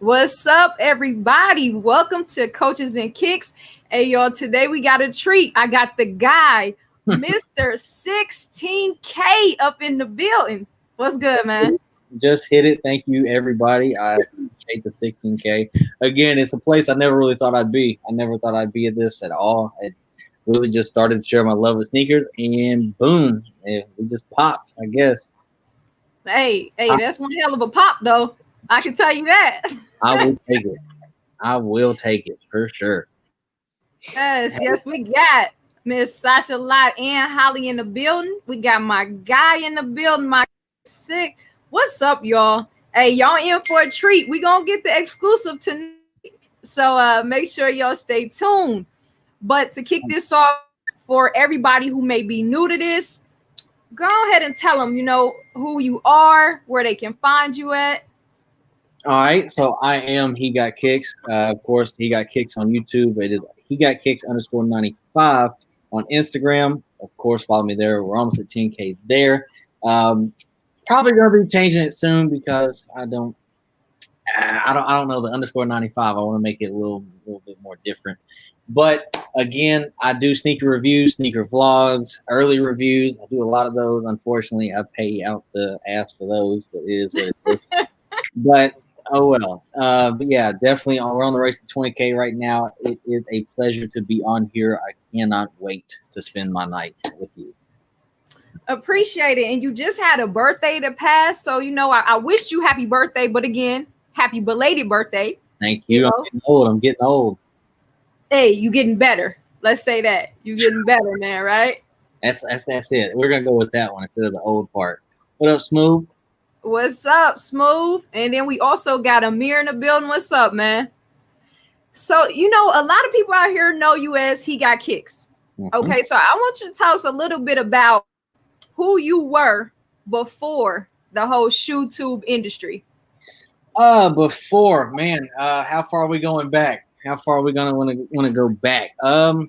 What's up, everybody? Welcome to Coaches and Kicks. Hey, y'all, today we got a treat. I got the guy, Mr. 16K up in the building. What's good, man? Just hit it. Thank you, everybody. I appreciate the 16K. Again, it's a place I never really thought I'd be. I never thought I'd be at this at all. I really just started to share my love of sneakers, and boom, it just popped, I guess. Hey, that's one hell of a pop, though. I can tell you that. I will take it. I will take it for sure. Yes, we got Miss Sasha Lott and Holly in the building. We got my guy in the building, my six. What's up, y'all? Hey, y'all in for a treat. We gonna get the exclusive tonight. So make sure y'all stay tuned. But to kick this off, for everybody who may be new to this, go ahead and tell them, who you are, where they can find you at. All right, so I am HegotKickz. Of course, HegotKickz on YouTube. It is HegotKickz_95 on Instagram. Of course, follow me there. We're almost at 10K there. Probably gonna be changing it soon because I don't know the _95. I want to make it a little bit more different. But again, I do sneaker reviews, sneaker vlogs, early reviews. I do a lot of those. Unfortunately, I pay out the ass for those, but it is what it is. But oh well. But yeah, definitely we're on the race to 20K right now. It is a pleasure to be on here. I cannot wait to spend my night with you. Appreciate it. And you just had a birthday to pass. So, I wished you happy birthday, but again, happy belated birthday. Thank you. I'm getting old. Hey, you getting better. Let's say that. You getting better, man, right? That's it. We're gonna go with that one instead of the old part. What up, Smooth? What's up, Smooth? And then we also got Amir in the building. What's up, man? So, a lot of people out here know you as HegotKickz. Okay, so I want you to tell us a little bit about who you were before the whole shoe tube industry. Before, man, how far are we going back? How far are we gonna want to go back? You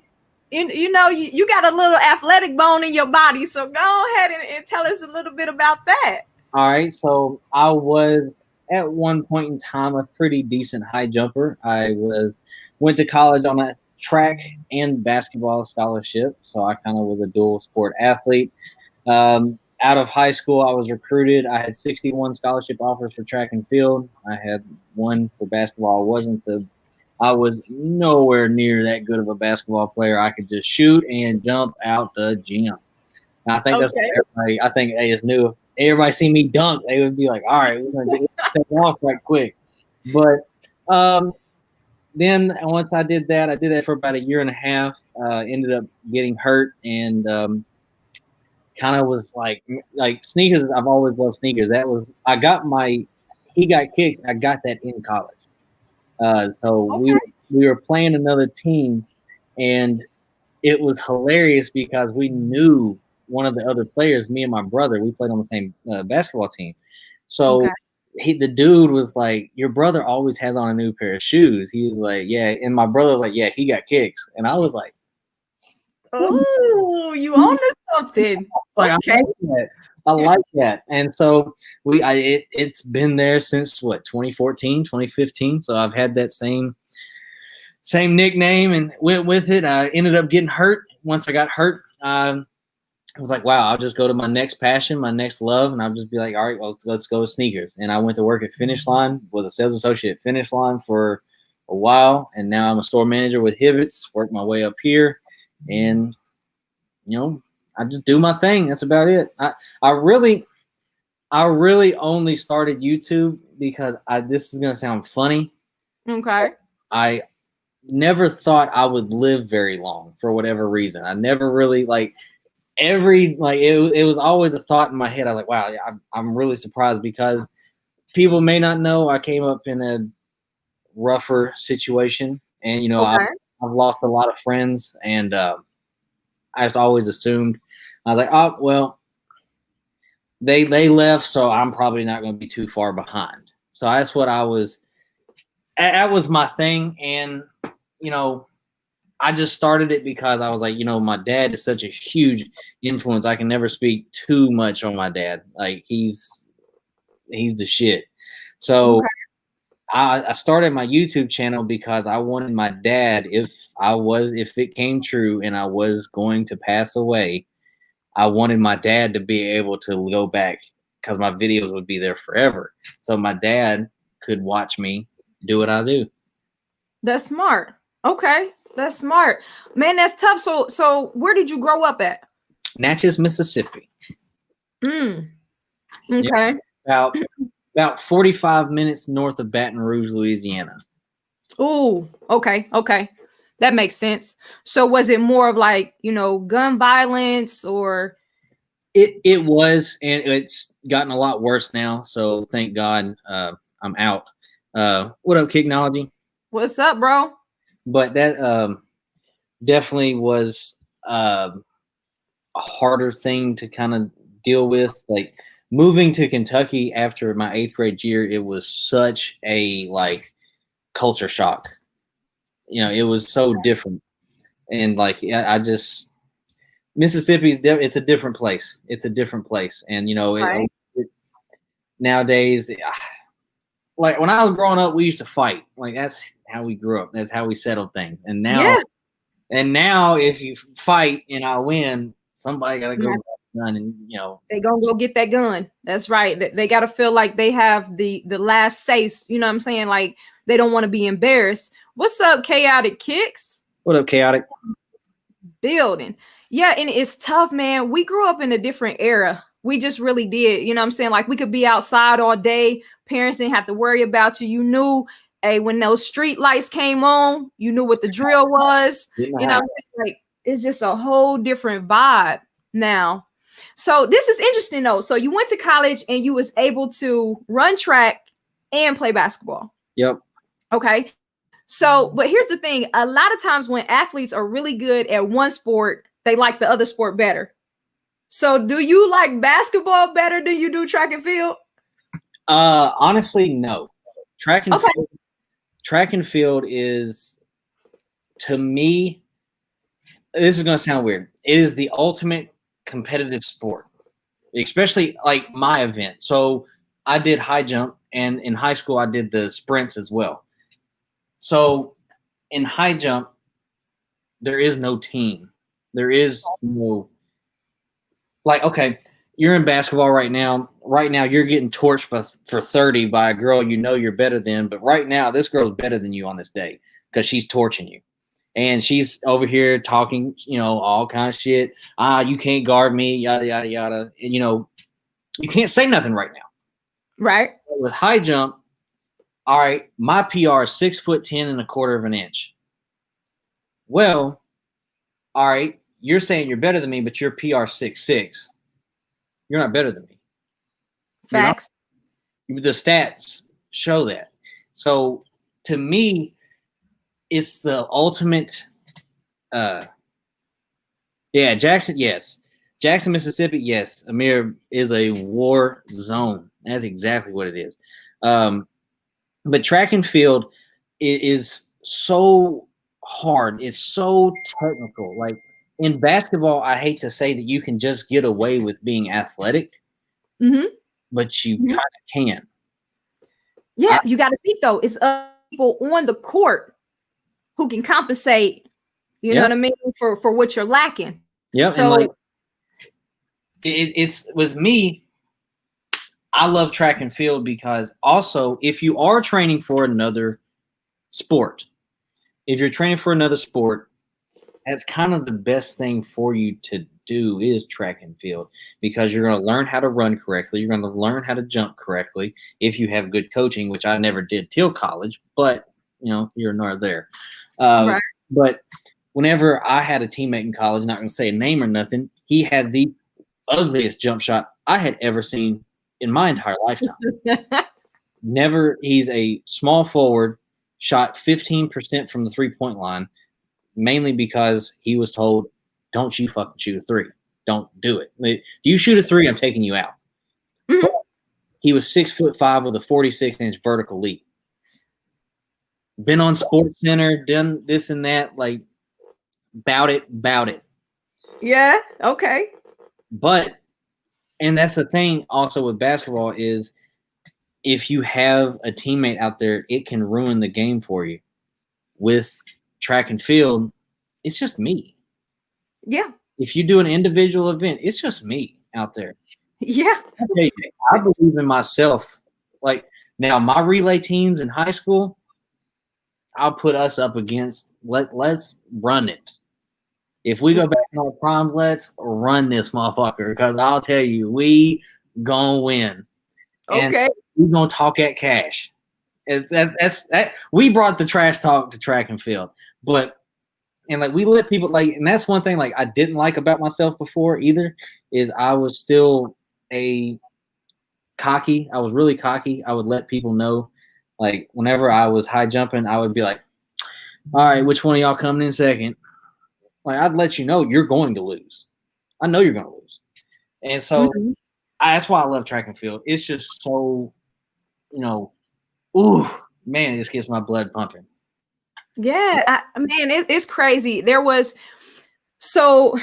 got a little athletic bone in your body, so go ahead and tell us a little bit about that. All right, so I was at one point in time a pretty decent high jumper. I went to college on a track and basketball scholarship, so I kind of was a dual sport athlete. Out of high school, I was recruited. I had 61 scholarship offers for track and field. I had one for basketball. I was nowhere near that good of a basketball player. I could just shoot and jump out the gym. And I think that's what everybody. I think they just knew if everybody see me dunk, they would be like, "All right, we're gonna take it off right quick." But then once I did that for about a year and a half. Ended up getting hurt and kind of was like sneakers. I've always loved sneakers. I got my HegotKickz. I got that in college. We were playing another team, and it was hilarious because we knew one of the other players. Me and my brother, we played on the same basketball team. So the dude was like, "Your brother always has on a new pair of shoes." He was like, "Yeah," and my brother was like, "Yeah, HegotKickz," and I was like, "Oh, you own something." Like, I like that. And so it's been there since 2014, 2015. So I've had that same nickname and went with it. I ended up getting hurt. Once I got hurt, I was like, wow, I'll just go to my next passion, my next love, and I'll just be like, all right, well, let's go with sneakers. And I went to work at Finish Line, was a sales associate at Finish Line for a while, and now I'm a store manager with HegotKickz, worked my way up here, and I just do my thing. That's about it. I really only started YouTube because this is gonna sound funny. Okay. I never thought I would live very long for whatever reason. I never really it was always a thought in my head. I was like, wow, I'm really surprised because people may not know I came up in a rougher situation, and I've lost a lot of friends, and I just always assumed. I was like, oh, well, they left, so I'm probably not going to be too far behind. So that's what that was my thing. And, I just started it because I was like, my dad is such a huge influence. I can never speak too much on my dad. Like he's the shit. So I started my YouTube channel because I wanted my dad, if it came true and I was going to pass away, I wanted my dad to be able to go back because my videos would be there forever. So my dad could watch me do what I do. That's smart. Okay, that's smart, man. That's tough. So where did you grow up at? Natchez, Mississippi. Okay. Yeah, about 45 minutes north of Baton Rouge, Louisiana. Ooh, okay. That makes sense. So was it more of like, gun violence or? It was, and it's gotten a lot worse now. So thank God I'm out. What up, Kicknology? What's up, bro? But that definitely was a harder thing to kind of deal with. Like moving to Kentucky after my 8th grade year, it was such a culture shock. It was so different, and I just Mississippi's it's a different place. It's a different place, and Right. Nowadays, like when I was growing up, we used to fight. Like that's how we grew up. That's how we settled things. And now, if you fight and I win, somebody got to go get the gun, and they gonna go get that gun. That's right. They got to feel like they have the last say. You know what I'm saying? Like they don't want to be embarrassed. What's up, HegotKickz? What up, Chaotic? Building. Yeah, and it's tough, man. We grew up in a different era. We just really did. You know what I'm saying? Like we could be outside all day. Parents didn't have to worry about you. You knew, hey, when those street lights came on, you knew what the drill was. You know what I'm saying? Like it's just a whole different vibe now. So this is interesting though. So you went to college and you was able to run track and play basketball. Yep. Okay. So, but here's the thing. A lot of times when athletes are really good at one sport, they like the other sport better. So do you like basketball better than you do track and field? Honestly, no. Track and field is, to me, this is going to sound weird. It is the ultimate competitive sport, especially like my event. So I did high jump, and in high school I did the sprints as well. So in high jump, there is no team. There is no, okay, you're in basketball right now. Right now, you're getting torched for 30 by a girl you're better than. But right now, this girl's better than you on this day because she's torching you. And she's over here talking, all kind of shit. You can't guard me, yada, yada, yada. And, you can't say nothing right now. Right. With high jump, all right, my PR is 6'10.25". Well, all right, you're saying you're better than me, but your PR 6'6". You're not better than me. Facts. The stats show that. So to me, it's the ultimate. Jackson, yes. Jackson, Mississippi, yes. Amir is a war zone. That's exactly what it is. But track and field is so hard. It's so technical. Like in basketball, I hate to say that you can just get away with being athletic, but you kind of can. Yeah, you got to think though. It's people on the court who can compensate. You know what I mean for what you're lacking. Yeah, so, and it's with me. I love track and field because also if you are training for another sport, that's kind of the best thing for you to do is track and field because you're going to learn how to run correctly. You're going to learn how to jump correctly if you have good coaching, which I never did till college, but you're nor there. right. But whenever I had a teammate in college, not going to say a name or nothing, he had the ugliest jump shot I had ever seen in my entire lifetime. Never. He's a small forward, shot 15% from the 3-point line, mainly because he was told, don't you fucking shoot a 3. Don't do it. If you shoot a 3, I'm taking you out. He was 6'5" with a 46-inch vertical leap. Been on Sports Center, done this and that, like bout it. Yeah. Okay. But, and that's the thing also with basketball is if you have a teammate out there, it can ruin the game for you. With track and field, it's just me. Yeah. If you do an individual event, it's just me out there. Yeah. I believe in myself. Like now, my relay teams in high school, I'll put us up against. Let's run it. If we go back in our primes, let's run this motherfucker. Because I'll tell you, we gonna win. And Okay. we gonna talk at cash. That we brought the trash talk to track and field, and like we let people like, and that's one thing like I didn't like about myself before either, is I was still I was really cocky. I would let people know, like whenever I was high jumping, I would be like, all right, which one of y'all coming in second? Like I'd let you know you're going to lose. I know you're going to lose. And so that's why I love track and field. It's just so, ooh, man, it just gets my blood pumping. Yeah, it's crazy. So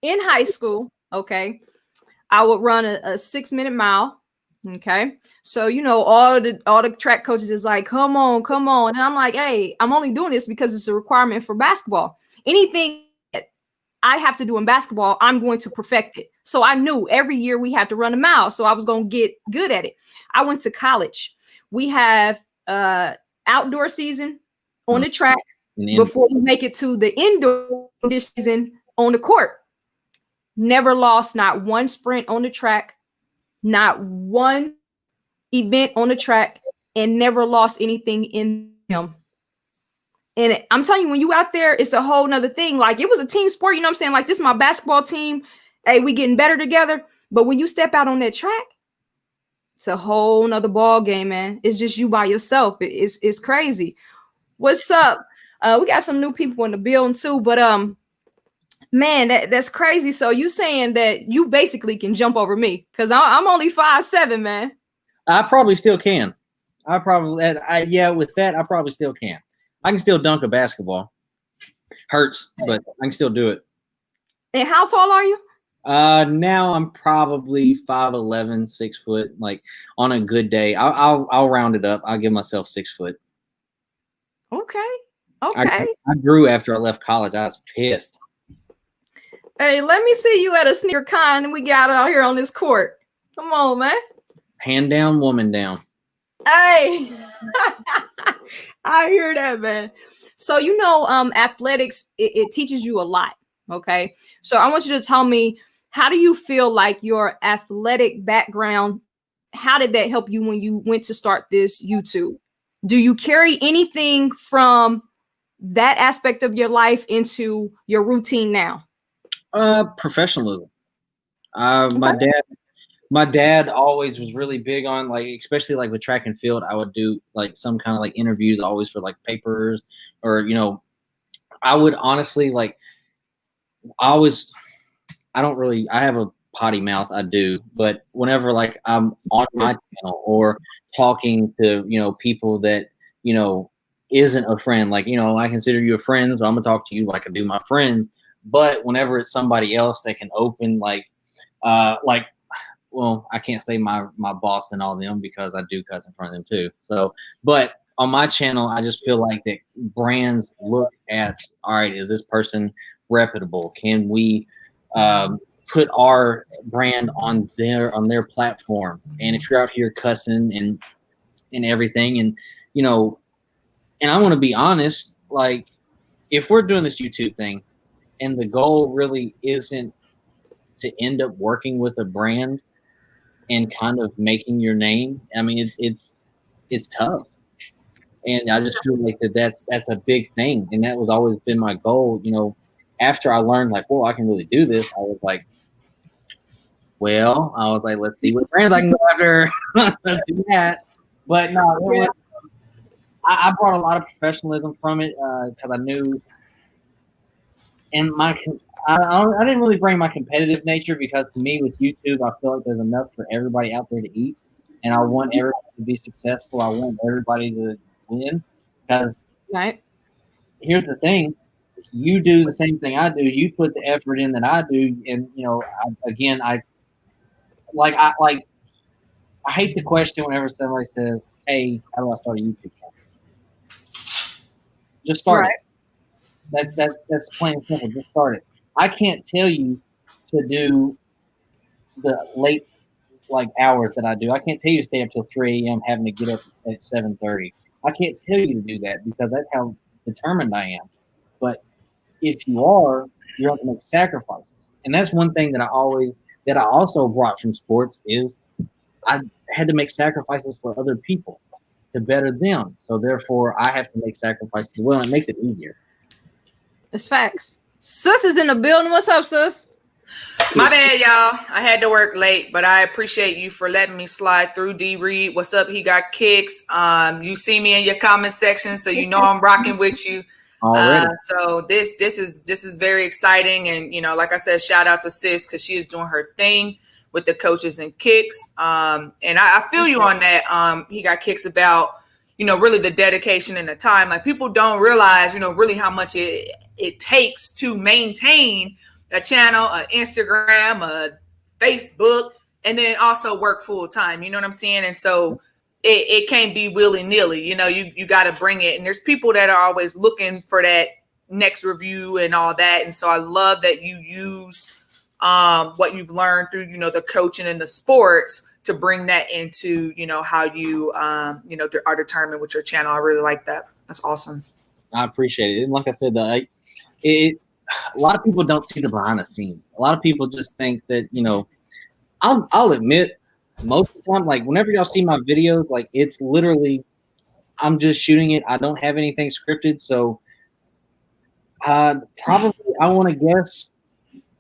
in high school, okay, I would run a 6-minute mile. Okay. So, all the track coaches is like, come on. And I'm like, hey, I'm only doing this because it's a requirement for basketball. Anything that I have to do in basketball, I'm going to perfect it. So I knew every year we had to run a mile. So I was going to get good at it. I went to college. We have outdoor season on the track before we make it to the indoor season on the court. Never lost not one sprint on the track, not one event on the track, and never lost anything in them. And I'm telling you, when you out there, it's a whole nother thing. Like it was a team sport, you know what I'm saying? Like this is my basketball team. Hey, we getting better together. But when you step out on that track, it's a whole nother ball game, man. It's just you by yourself. It's crazy. What's up? We got some new people in the building too, but man, that's crazy. So you saying that you basically can jump over me because I'm only 5'7", man. I probably still can. With that, I probably still can. I can still dunk a basketball. Hurts, but I can still do it. And how tall are you? Now I'm probably 5'11", 6 foot. Like on a good day, I'll round it up. I'll give myself 6 foot. Okay. I grew after I left college. I was pissed. Hey, let me see you at a sneaker con we got out here on this court. Come on, man. Hand down, woman down. Hey, I hear that, man. So, athletics, it teaches you a lot. Okay. So I want you to tell me, how do you feel like your athletic background, how did that help you when you went to start this YouTube? Do you carry anything from that aspect of your life into your routine now? Professionalism. My dad always was really big on, like, especially like with track and field, I would do like some kind of like interviews always for like papers, or I would honestly like I have a potty mouth, I do, but whenever like I'm on my channel or talking to people that isn't a friend, like I consider you a friend, so I'm gonna talk to you like I do my friends. But whenever it's somebody else that can open well, I can't say my boss and all them because I do cuss in front of them too. So, but on my channel, I just feel like that brands look at, all right, is this person reputable? Can we put our brand on their platform? And if you're out here cussing and everything, and and I want to be honest, like if we're doing this YouTube thing, and the goal really isn't to end up working with a brand and kind of making your name. I mean, it's tough, and I just feel like that's a big thing, and that was always been my goal. After I learned like, well, I can really do this, I was like, let's see what brands I can go after. Let's do that. But no, I brought a lot of professionalism from it because I knew, and I didn't really bring my competitive nature, because to me with YouTube, I feel like there's enough for everybody out there to eat, and I want everybody to be successful. I want everybody to win, because here's the thing: you do the same thing I do. You put the effort in that I do, and I hate the question whenever somebody says, "Hey, how do I start a YouTube channel?" Just start it. That's plain and simple. Just start it. I can't tell you to do the late hours that I do. I can't tell you to stay up till 3 a.m. having to get up at 7:30. I can't tell you to do that because that's how determined I am. But if you are, you have to make sacrifices. And that's one thing that I also brought from sports is I had to make sacrifices for other people to better them. So therefore I have to make sacrifices as well. And it makes it easier. It's facts. Sis is in the building. What's up, sis? My bad, y'all. I had to work late, but I appreciate you for letting me slide through. D Reed, what's up? He got kicks. You see me in your comment section, so you know I'm rocking with you. So this is very exciting, and like I said, shout out to sis because she is doing her thing with the coaches and Kickz. And I feel you on that. He got Kickz about really the dedication and the time. Like people don't realize really how much it takes to maintain a channel, an Instagram, a Facebook, and then also work full time. You know what I'm saying? And so it can't be willy-nilly. You got to bring it. And there's people that are always looking for that next review and all that. And so I love that you use what you've learned through, the coaching and the sports to bring that into, how you, are determined with your channel. I really like that. That's awesome. I appreciate it. And like I said, a lot of people don't see the behind the scenes. A lot of people just think that, I'll admit most of the time, whenever y'all see my videos, it's literally, I'm just shooting it. I don't have anything scripted. So probably I want to guess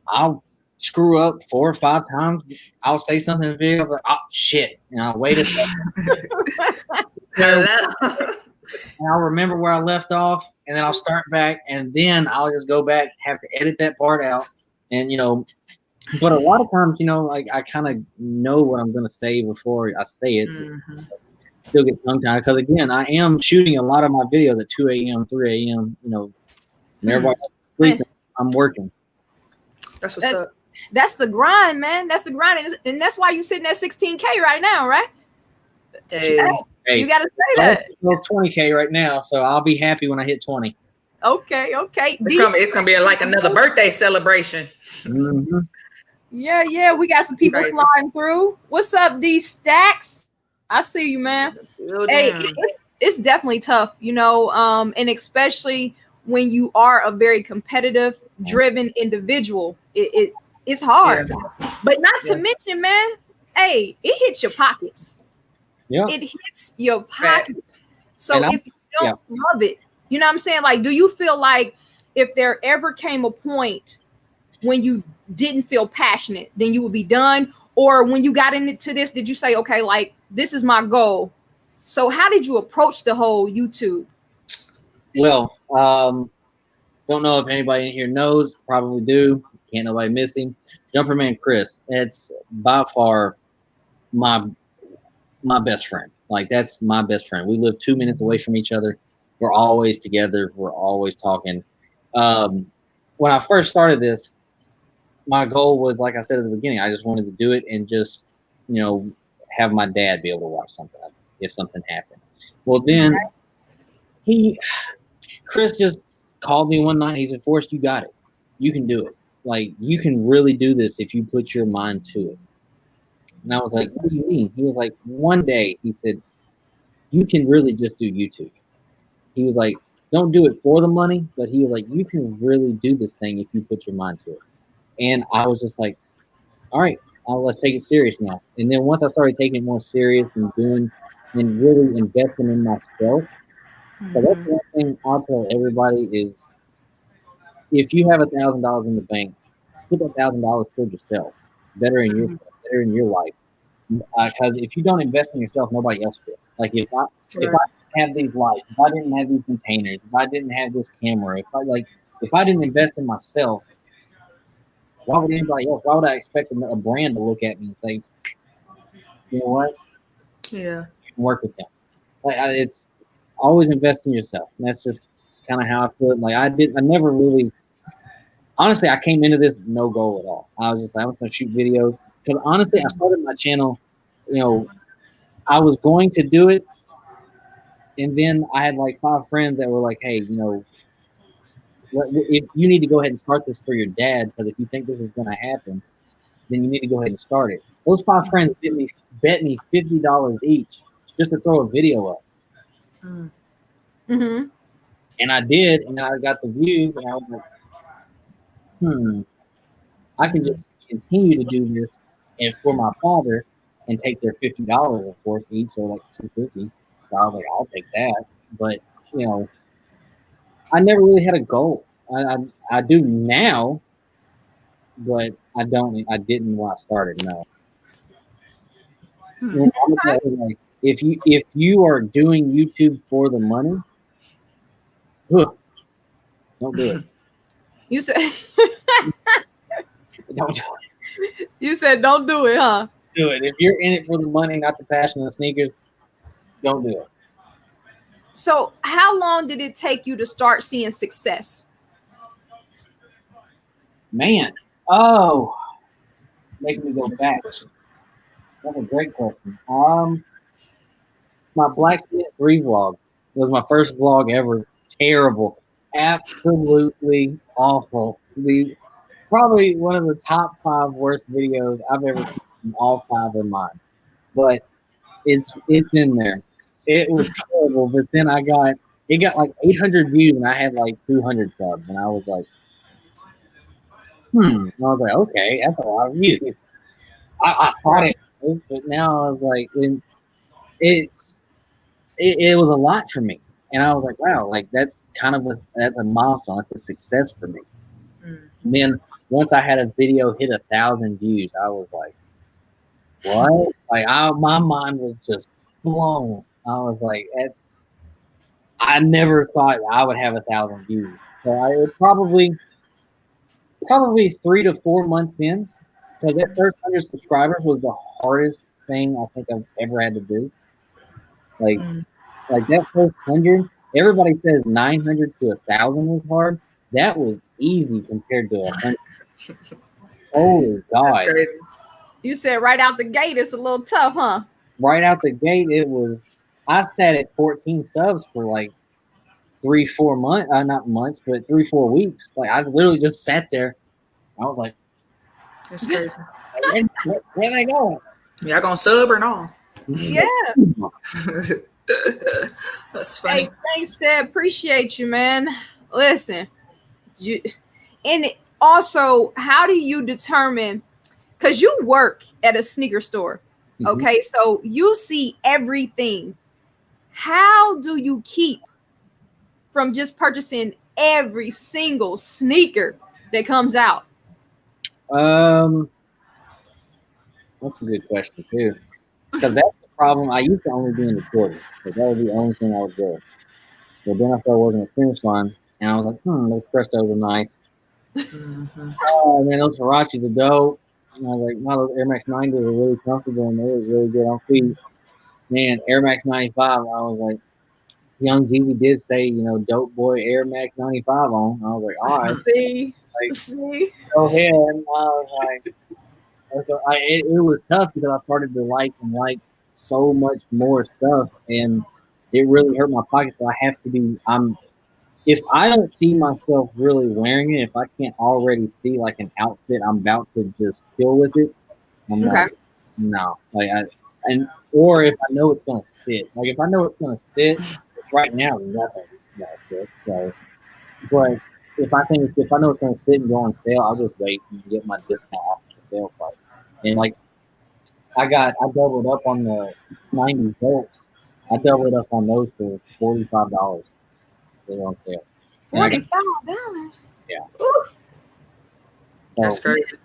I'll screw up 4 or 5 times. I'll say something in the video, but oh shit. And I'll wait a second. And I'll remember where I left off, and then I'll start back, and then I'll just go back, have to edit that part out. And, but a lot of times, I kind of know what I'm going to say before I say it. Mm-hmm. Still get tongue-tied because, again, I am shooting a lot of my videos at 2 a.m., 3 a.m., and everybody's sleeping. I'm working. That's what's up. That's the grind, man. That's the grind. And that's why you're sitting at 16K right now, right? Hey. You got to say that. Well, 20K right now, so I'll be happy when I hit 20. Okay. It's gonna be like another birthday celebration. Mm-hmm. Yeah. We got some people sliding through. What's up, D Stacks? I see you, man. Hey, it's definitely tough, and especially when you are a very competitive, driven individual. It's hard, but not to mention, man. Hey, it hits your pockets. Yeah, it hits your pockets. So if you don't love it, you know what I'm saying? Do you feel like if there ever came a point when you didn't feel passionate, then you would be done? Or when you got into this, did you say, okay, this is my goal? So how did you approach the whole YouTube? Well, don't know if anybody in here knows, probably do. Can't nobody miss him. Jumperman Chris, it's by far my best friend. That's my best friend. We live 2 minutes away from each other. We're always together. We're always talking. When I first started this, my goal was, like I said at the beginning, I just wanted to do it and just, have my dad be able to watch something if something happened. Well, then Chris just called me one night. He said, "Forrest, you got it. You can do it. You can really do this if you put your mind to it." And I was like, "What do you mean?" He was like, one day, he said, "You can really just do YouTube." He was like, "Don't do it for the money," but he was like, "You can really do this thing if you put your mind to it." And I was just like, all right, let's take it serious now. And then once I started taking it more serious and doing and really investing in myself, so that's one thing I'll tell everybody is if you have $1,000 in the bank, put that $1,000 towards yourself, better in your life. Because if you don't invest in yourself, nobody else will. If I didn't have these lights, if I didn't have these containers, if I didn't have this camera, if I didn't invest in myself, why would anybody else? Why would I expect a brand to look at me and say, "You know what? Yeah, you can work with them." It's always invest in yourself. And that's just kind of how I feel. I never really. Honestly, I came into this no goal at all. I was just like, I'm going to shoot videos because honestly, I started my channel, I was going to do it, and then I had like 5 friends that were like, "Hey, you know, if you need to go ahead and start this for your dad, because if you think this is going to happen, then you need to go ahead and start it." Those 5 friends bet me $50 each just to throw a video up. Mm-hmm. And I did, and I got the views, and I was like, I can just continue to do this and for my father and take their $50, of course, each, so like $250. So I was like, I'll take that. But you know, I never really had a goal. I do now, but I didn't when I started. No. You know, like, if you are doing YouTube for the money, don't do it. You said Don't do it. you said don't do it, huh? Do it. If you're in it for the money, not the passion of sneakers, don't do it. So how long did it take you to start seeing success? Man, make me go back. That's a great question. My Blacksmith 3 vlog. It was my first vlog ever. Terrible. Absolutely awful. Probably one of the top 5 worst videos I've ever seen. All 5 are mine. But it's in there. It was terrible, but then it got like 800 views and I had like 200 subs, and I was like, And I was like, okay, that's a lot of views. I thought it was, but now I was like, it was a lot for me, and I was like, wow, like that's a milestone. That's a success for me. And then once I had a video hit 1,000 views, I was like, what? Like my mind was just blown. I was like, I never thought I would have 1,000 views. So it probably 3 to 4 months in, because that first 100 subscribers was the hardest thing I think I've ever had to do. Like that first 100, everybody says 900 to 1,000 was hard. That was easy compared to 100. Holy God. That's crazy. You said right out the gate, it's a little tough, huh? Right out the gate, I sat at 14 subs for like 3-4 months, not months, but 3-4 weeks. Like I literally just sat there. I was like, that's crazy. Where are they going? Y'all gonna sub or no? Yeah. That's funny. Hey, thanks, Ted. Appreciate you, man. Listen, and also, how do you determine? Because you work at a sneaker store, okay? So you see everything. How do you keep from just purchasing every single sneaker that comes out? That's a good question too. Because that's the problem. I used to only be in the quarter. That was the only thing I was doing. But then I started working at Finish Line, and I was like, those Prestos are nice. Oh man, those Hirachis are dope. And I was like, wow, those Air Max 90s are really comfortable and they was really good on feet. Man, Air Max 95, I was like, Young Jeezy did say, dope boy Air Max 95 on. I was like, all right. See? Go ahead. And I was like, it was tough because I started to like so much more stuff, and it really hurt my pocket. So I have to be, if I don't see myself really wearing it, if I can't already see like an outfit I'm about to just kill with it, I'm like, no. Or if I know it's gonna sit. Like if I know it's gonna sit, right now nothing gonna sit. So, but if I know it's gonna sit and go on sale, I'll just wait and get my discount off the sale price. And like I doubled up on the 90 volts. I doubled up on those for $45. They're on sale. $45. Yeah. Ooh. That's crazy.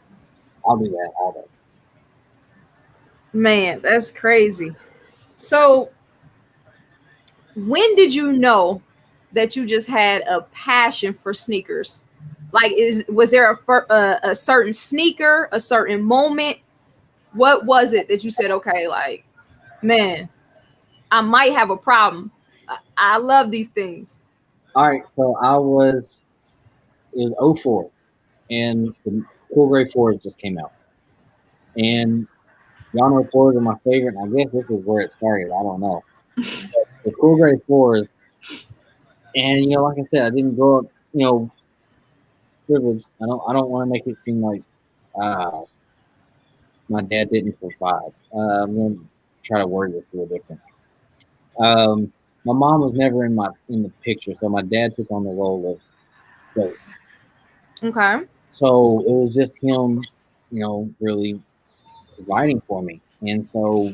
I'll do that all day. Man, that's crazy. So, when did you know that you just had a passion for sneakers? Like, was there a certain sneaker, a certain moment? What was it that you said, okay, like, man, I might have a problem. I love these things. All right, so it was 04, and the Cool Gray 4 just came out. And Y'all know fours are my favorite. And I guess this is where it started. I don't know. The cool gray fours, and like I said, I didn't grow up, privileged. I don't want to make it seem like my dad didn't provide. I'm gonna try to word this a little different. My mom was never in the picture, so my dad took on the role of both. Okay. So it was just him, really providing for me, and so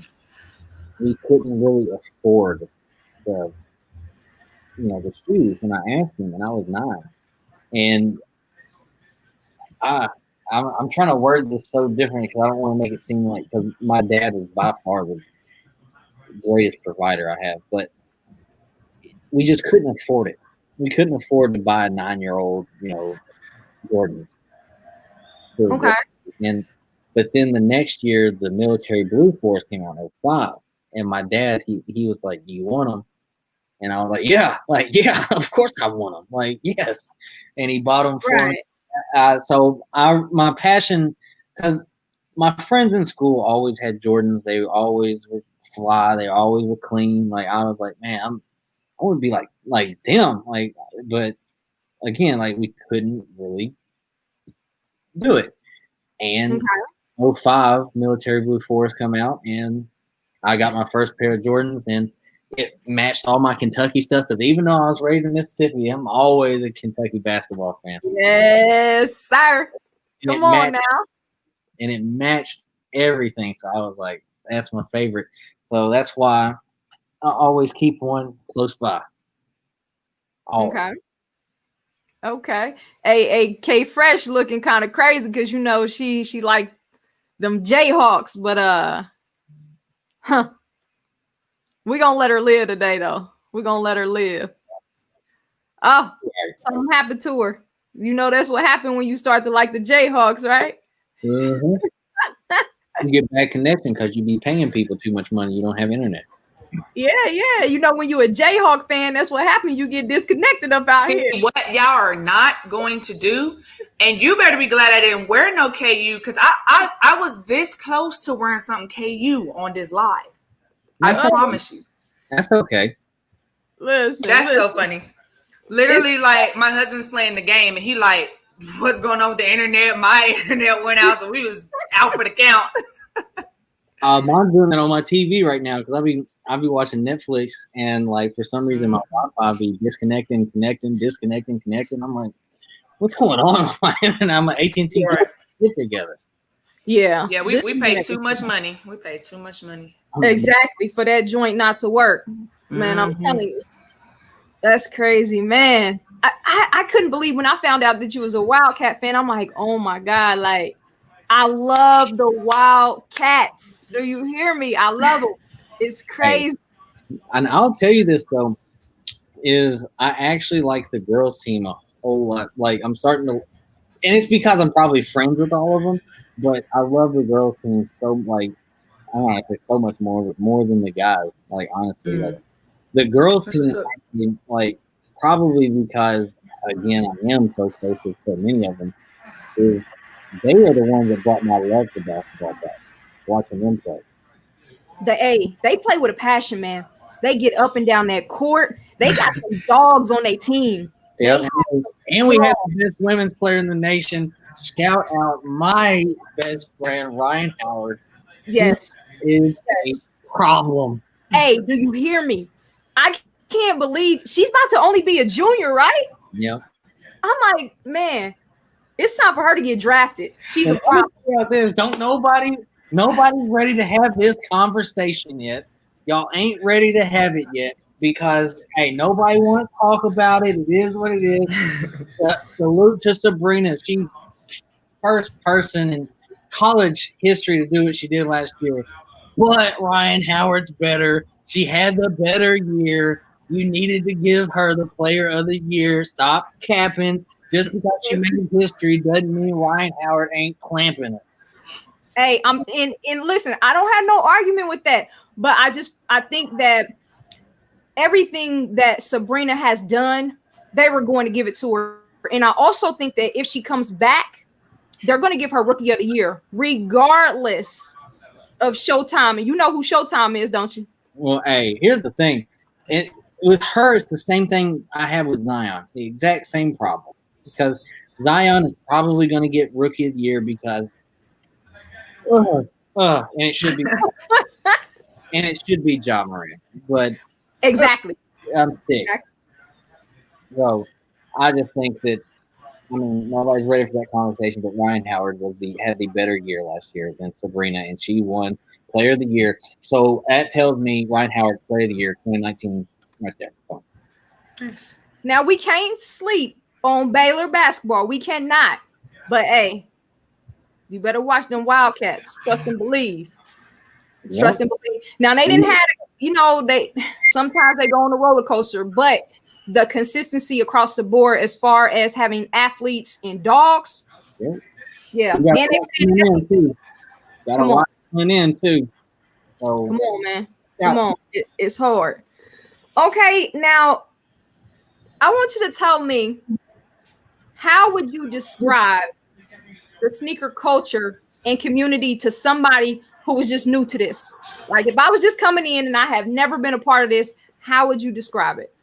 we couldn't really afford the the shoes when I asked him, and I was 9, and I'm trying to word this so different because I don't want to make it seem like, because my dad is by far the greatest provider I have, but we just couldn't afford it. We couldn't afford to buy a 9-year-old, Jordan. Okay. But then the next year, the military blue force came out in 05, and my dad, he was like, "Do you want them?" And I was like, yeah, of course I want them. Like, yes. And he bought them for me. So my passion, because my friends in school always had Jordans. They always would fly. They always were clean. Like, I was like, man, I want to be like them. Like, but again, like, we couldn't really do it. And 05, military blue force come out, and I got my first pair of Jordans, and it matched all my Kentucky stuff, because even though I was raised in Mississippi, I'm always a Kentucky basketball fan. Yes, sir. Come on now. And it matched everything. So I was like, that's my favorite. So that's why I always keep one close by. Always. Okay. Hey, K Fresh looking kind of crazy because she like them Jayhawks, but we gonna let her live today, though. We're gonna let her live. Oh, something happened to her. That's what happened when you start to like the Jayhawks, right? Mm-hmm. You get bad connection because you be paying people too much money. You don't have internet. Yeah. When you a Jayhawk fan, that's what happened. You get disconnected up out here. What y'all are not going to do, and you better be glad I didn't wear no KU, because I was this close to wearing something KU on this live. I promise you. That's okay. That's so funny. Literally, like, my husband's playing the game, and he like, what's going on with the internet? My internet went out, so we was out for the count. Mine's doing that on my TV right now, because I'll be watching Netflix, and like, for some reason my Wi-Fi be disconnecting, connecting. I'm like, what's going on? And I'm like, AT&T, get together. Yeah, we paid too much money. We paid too much money. Exactly, for that joint not to work, man. I'm telling you, that's crazy, man. I couldn't believe when I found out that you was a Wildcat fan. I'm like, oh my god, like, I love the Wildcats. Do you hear me? I love them. It's crazy. And I'll tell you this though, is I actually like the girls team a whole lot. Like, I'm starting to, and it's because I'm probably friends with all of them, but I love the girls team so, like, I don't know, I say so much more than the guys. Like, honestly, like, the girls team, actually, like, probably because, again, I am so close with so many of them, is they are the ones that brought my love to basketball back, watching them play. They play with a passion, man. They get up and down that court. They got some dogs on their team. Yeah, and we have the best women's player in the nation. Shout out my best friend, Ryan Howard. Yes. He is a problem. Hey, do you hear me? I can't believe she's about to only be a junior, right? Yeah. I'm like, man, it's time for her to get drafted. She's a problem. Don't nobody's ready to have this conversation yet. Y'all ain't ready to have it yet, because, hey, nobody want to talk about it. It is what it is. Salute to Sabrina. She's first person in college history to do what she did last year. But Ryan Howard's better. She had the better year. You needed to give her the player of the year. Stop capping. Just because she made history doesn't mean Ryan Howard ain't clamping it. Hey, I'm in. Listen, I don't have no argument with that, but I think that everything that Sabrina has done, they were going to give it to her, and I also think that if she comes back, they're going to give her Rookie of the Year, regardless of Showtime, and you know who Showtime is, don't you? Well, hey, here's the thing. With her, it's the same thing I have with Zion. The exact same problem. Because Zion is probably going to get Rookie of the Year because, and it should be, and it should be Ja Morant. But Exactly. I'm sick. Exactly. So I just think that, I mean, nobody's ready for that conversation. But Ryan Howard had the better year last year than Sabrina, and she won Player of the Year. So that tells me Ryan Howard Player of the Year 2019 right there. So. Nice. Now we can't sleep on Baylor basketball. We cannot. But hey, you better watch them Wildcats. Trust and believe. Yep. Trust and believe. Now they didn't have, you know, they sometimes they go on a roller coaster, but the consistency across the board as far as having athletes and dogs. Yeah. You got a lot coming in too. So come on, man. Come on. It's hard. Okay, now I want you to tell me, how would you describe the sneaker culture and community to somebody who was just new to this? Like if I was just coming in and I have never been a part of this, how would you describe it?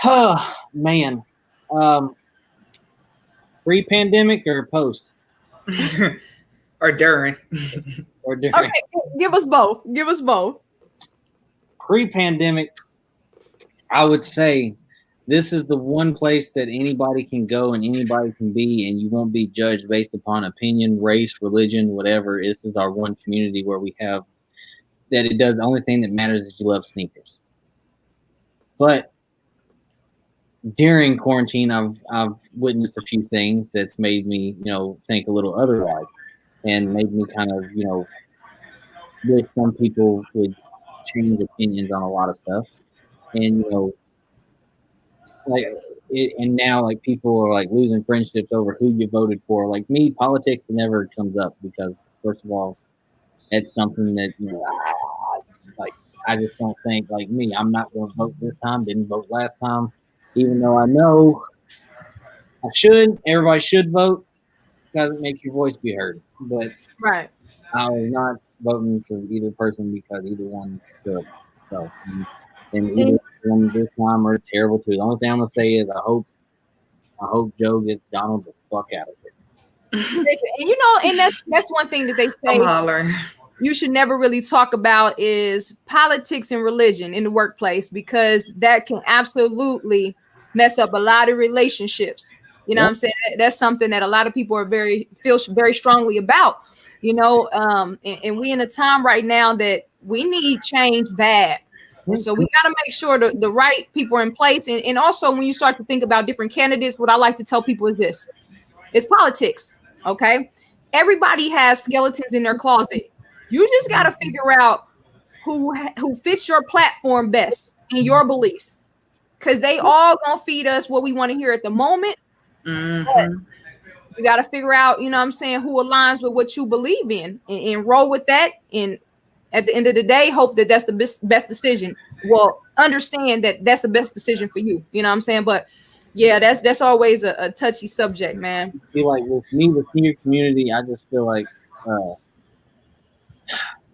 Oh, man. Pre-pandemic or post? Or during. Or during. Okay, give us both. Give us both. Pre-pandemic, I would say this is the one place that anybody can go and anybody can be, and you won't be judged based upon opinion, race, religion, whatever. This is our one community where we have that it does. The only thing that matters is you love sneakers. But during quarantine, I've witnessed a few things that's made me, think a little otherwise, and made me kind of, wish some people would change opinions on a lot of stuff. And and now like people are like losing friendships over who you voted for. Like me, politics never comes up because first of all, it's something that I just don't think like me. I'm not going to vote this time. Didn't vote last time, even though I know I should. Everybody should vote because it makes your voice be heard. But right, I was not voting for either person because either one should. So and either one this time are terrible too. The only thing I'm gonna say is I hope Joe gets Donald the fuck out of it. And that's one thing that they say you should never really talk about is politics and religion in the workplace, because that can absolutely mess up a lot of relationships. You know what I'm saying? That's something that a lot of people feel very strongly about. And we in a time right now that we need change bad. And so we got to make sure the right people are in place. And also when you start to think about different candidates, what I like to tell people is this: it's politics. Okay. Everybody has skeletons in their closet. You just got to figure out who fits your platform best and your beliefs, because they all going to feed us what we want to hear at the moment. But you got to figure out, who aligns with what you believe in and roll with that. And at the end of the day, hope that that's the best decision. Well, understand that that's the best decision for you. You know what I'm saying? But yeah, that's always a touchy subject, man. I feel like with me, the senior community, I just feel like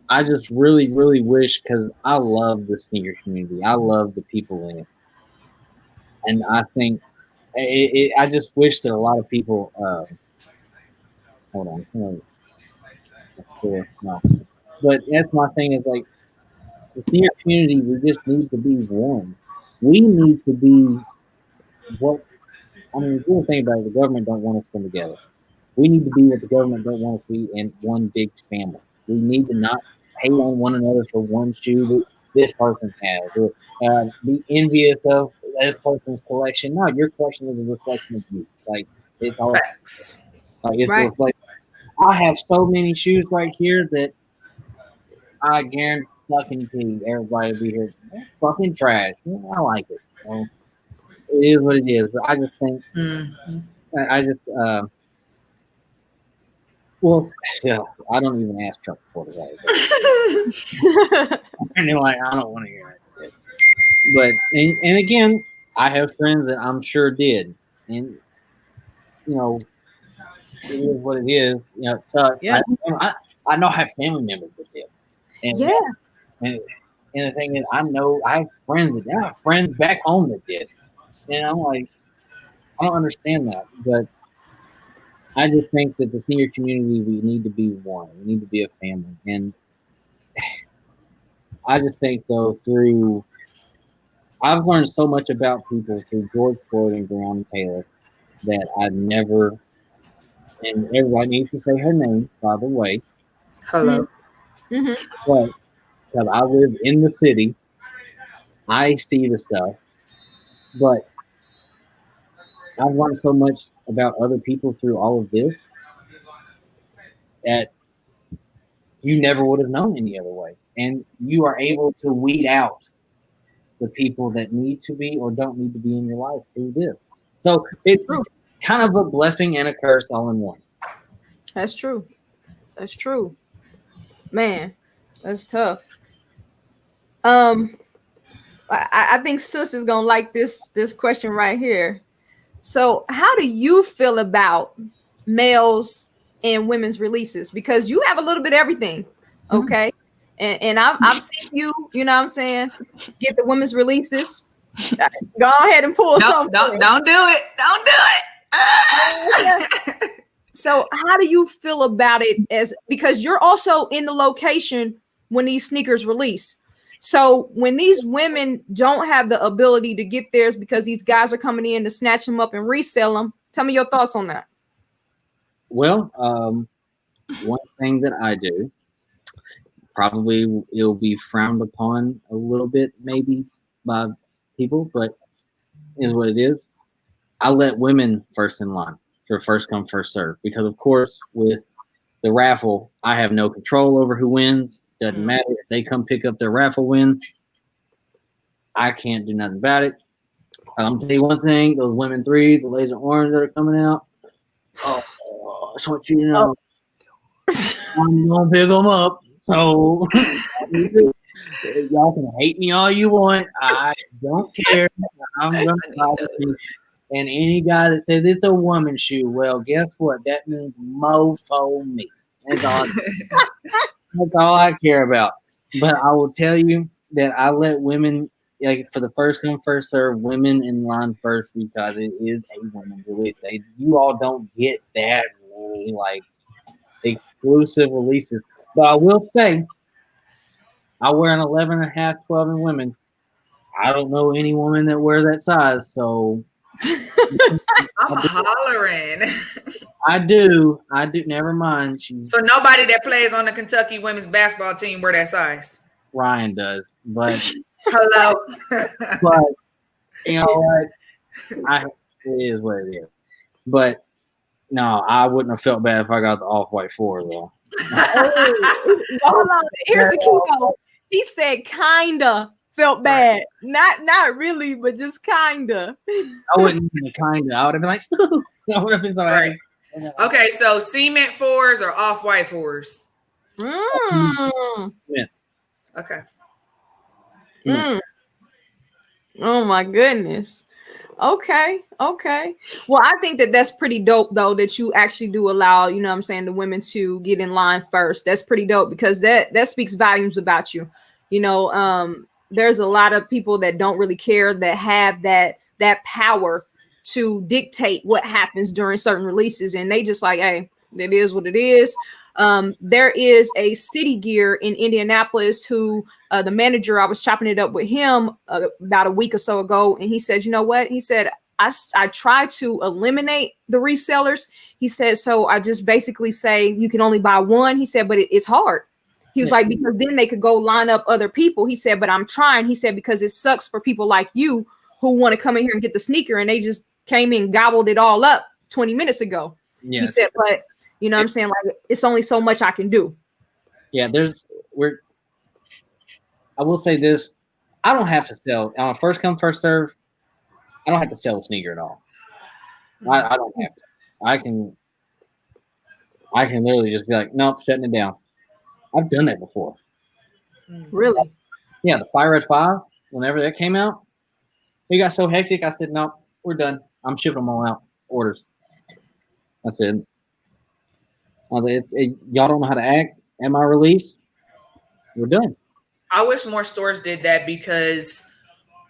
I just really, really wish, because I love the senior community. I love the people in it. And I think I just wish that a lot of people hold on. No. But that's my thing is like the senior community, we just need to be one. We need to be the cool thing about it, the government don't want us to come together. We need to be what the government don't want us to be, in one big family. We need to not hate on one another for one shoe that this person has, or be envious of this person's collection. No, your collection is a reflection of you. Like it's all facts. Like it's right. Like I have so many shoes right here that I guarantee everybody will be here. Fucking trash. I like it. It is what it is. But I just think I don't even ask Trump for today. And they're like, I don't want to hear it. But and again, I have friends that I'm sure did. And it is what it is. It sucks. Yeah. I know I have family members that did. And, Yeah. And the thing is, I have friends back home that did. And I'm like, I don't understand that. But I just think that the senior community, we need to be one. We need to be a family. And I just think, though, I've learned so much about people through George Floyd and Breonna Taylor that I've never, and everybody needs to say her name, by the way. Hello. Mm-hmm. But because I live in the city, I see the stuff. But I've learned so much about other people through all of this that you never would have known any other way. And you are able to weed out the people that need to be or don't need to be in your life through this. So it's kind of a blessing and a curse all in one. That's true. That's true. Man, that's tough. I think Sis is gonna like this question right here. So, how do you feel about males and women's releases? Because you have a little bit of everything, okay? And I've seen you, you know what I'm saying, get the women's releases. Go ahead and pull some. Don't do it. Don't do it. So, how do you feel about it? Because you're also in the location when these sneakers release. So when these women don't have the ability to get theirs because these guys are coming in to snatch them up and resell them, tell me your thoughts on that. Well, one thing that I do, probably it'll be frowned upon a little bit maybe by people, but is what it is. I let women first in line for first come, first serve, because of course with the raffle, I have no control over who wins. Doesn't matter if they come pick up their raffle win. I can't do nothing about it. I'm gonna tell you one thing: those women threes, the laser orange that are coming out. Oh, I just want you to know, I'm gonna pick them up. So y'all can hate me all you want. I don't care. I'm gonna buy this. And any guy that says it's a woman's shoe, well, guess what? That means mofo me. That's all I care about. But I will tell you that I let women, like for the first come, first serve, women in line first because it is a women's release. You all don't get that many like exclusive releases. But I will say, I wear an 11.5, 12 in women. I don't know any woman that wears that size, so I'm hollering. I do. Never mind. So nobody that plays on the Kentucky women's basketball team wear that size. Ryan does, but hello. But you know what? It is what it is. But no, I wouldn't have felt bad if I got the off-white 4 though. Hold on. Here's the key though. He said kinda felt bad. Not really, but just kinda. I wouldn't even kinda. I would have been like, I would have been so happy. Okay, so cement 4s or off-white 4s? Yeah. Okay. Oh my goodness. Okay. Well, I think that's pretty dope though, that you actually do allow, you know what I'm saying, the women to get in line first. That's pretty dope because that speaks volumes about you. You know, there's a lot of people that don't really care, that have that power to dictate what happens during certain releases, and they just like, hey, it is what it is. There is a City Gear in Indianapolis who the manager, I was chopping it up with him about a week or so ago, and he said, you know what? He said, I try to eliminate the resellers. He said, so I just basically say you can only buy one. He said, but it's hard. He was like, because then they could go line up other people. He said, but I'm trying. He said, because it sucks for people like you who want to come in here and get the sneaker, and they just came in, gobbled it all up 20 minutes ago. Yes. He said, but you know what I'm saying? Like, it's only so much I can do. Yeah, I will say this. I don't have to sell on a first come, first serve. I don't have to sell a sneaker at all. I don't have to. I can literally just be like, nope, shutting it down. I've done that before. Really? Yeah, the Fire Red 5, whenever that came out, it got so hectic. I said, nope, we're done. I'm shipping them all out. Orders. That's it. Y'all don't know how to act. at my release, we're done. I wish more stores did that because,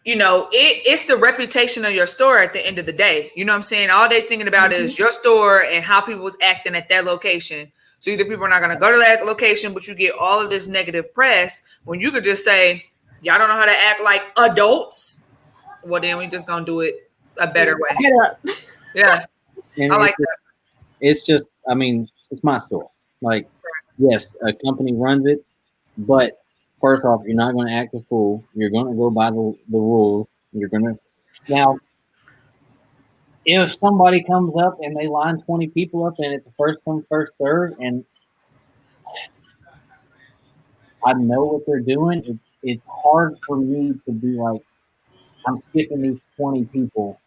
you know, it's the reputation of your store at the end of the day. You know what I'm saying? All they're thinking about is your store and how people was acting at that location. So either people are not going to go to that location, but you get all of this negative press when you could just say, y'all don't know how to act like adults. Well, then we just going to do it a better way. Yeah. And I like that. It's just, I mean, it's my store. Like, yes, a company runs it, but first off, you're not going to act a fool. You're going to go by the rules. You're going to now. If somebody comes up and they line 20 people up and it's a first come first serve, and I know what they're doing, it's hard for me to be like, I'm skipping these 20 people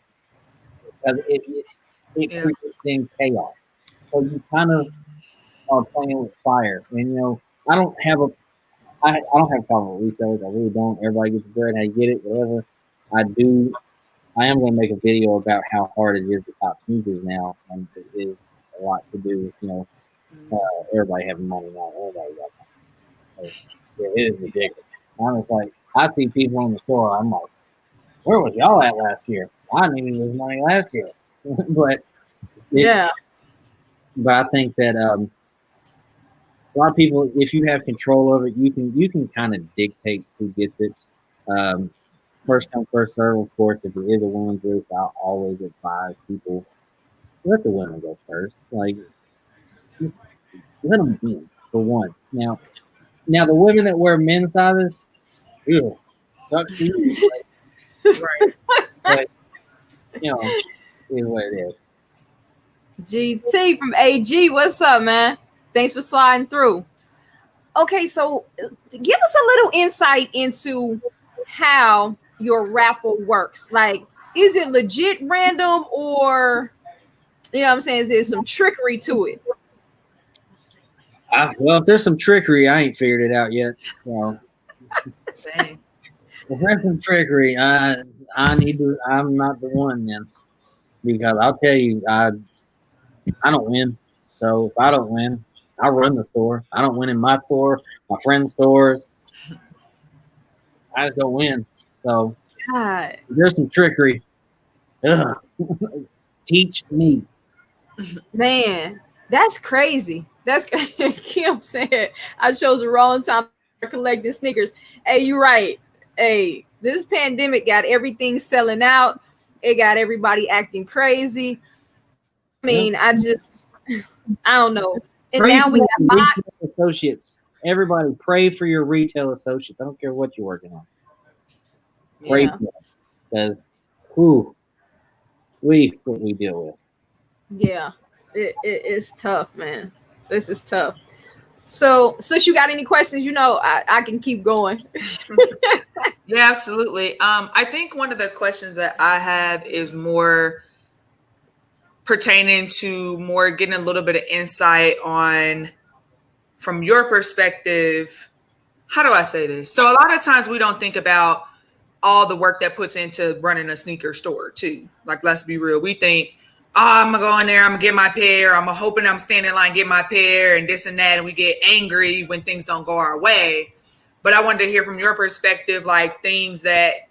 because it creates chaos. So you kind of are playing with fire, and you know I don't have a problem with resellers. I really don't. Everybody gets the bread, how you get it, whatever. I am going to make a video about how hard it is to cop sneakers now, and it is a lot to do with, you know, everybody having money now. Everybody got money. So, yeah, it is ridiculous. I'm just like, I see people in the store, I'm like, where was y'all at last year? I didn't even lose money last year. But I think that a lot of people, if you have control of it, you can kind of dictate who gets it. First come, first serve, of course. If it is a women's race, I'll always advise people, let the women go first. Like, just let them win for once. Now the women that wear men's sizes, ew, sucks for you. Right. But, you know, it is what it is. GT from AG, what's up, man? Thanks for sliding through. Okay, so give us a little insight into how your raffle works. Like, is it legit random, or, you know what I'm saying, is there some trickery to it? Well, if there's some trickery, I ain't figured it out yet. So if there's some trickery, I'm not the one then, because I'll tell you, I don't win. So if I don't win, I run the store. I don't win in my store, my friends' stores. I just don't win. So there's some trickery. Teach me. Man, that's crazy. That's Kim said I chose the wrong time for collecting sneakers. Hey, you're right. Hey, this pandemic got everything selling out. It got everybody acting crazy. I mean, I don't know. And pray now we got bots. Associates. Everybody pray for your retail associates. I don't care what you're working on. Pray for them, because what we deal with. Yeah, it's tough, man. This is tough. So, since you got any questions, you know, I can keep going. Yeah, absolutely. I think one of the questions that I have is more pertaining to more getting a little bit of insight on, from your perspective, how do I say this? So a lot of times we don't think about all the work that puts into running a sneaker store too. Like, let's be real. We think, I'm gonna go in there, I'm gonna get my pair, I'm hoping I'm standing in line, get my pair, and this and that, and we get angry when things don't go our way. But I wanted to hear from your perspective, like things that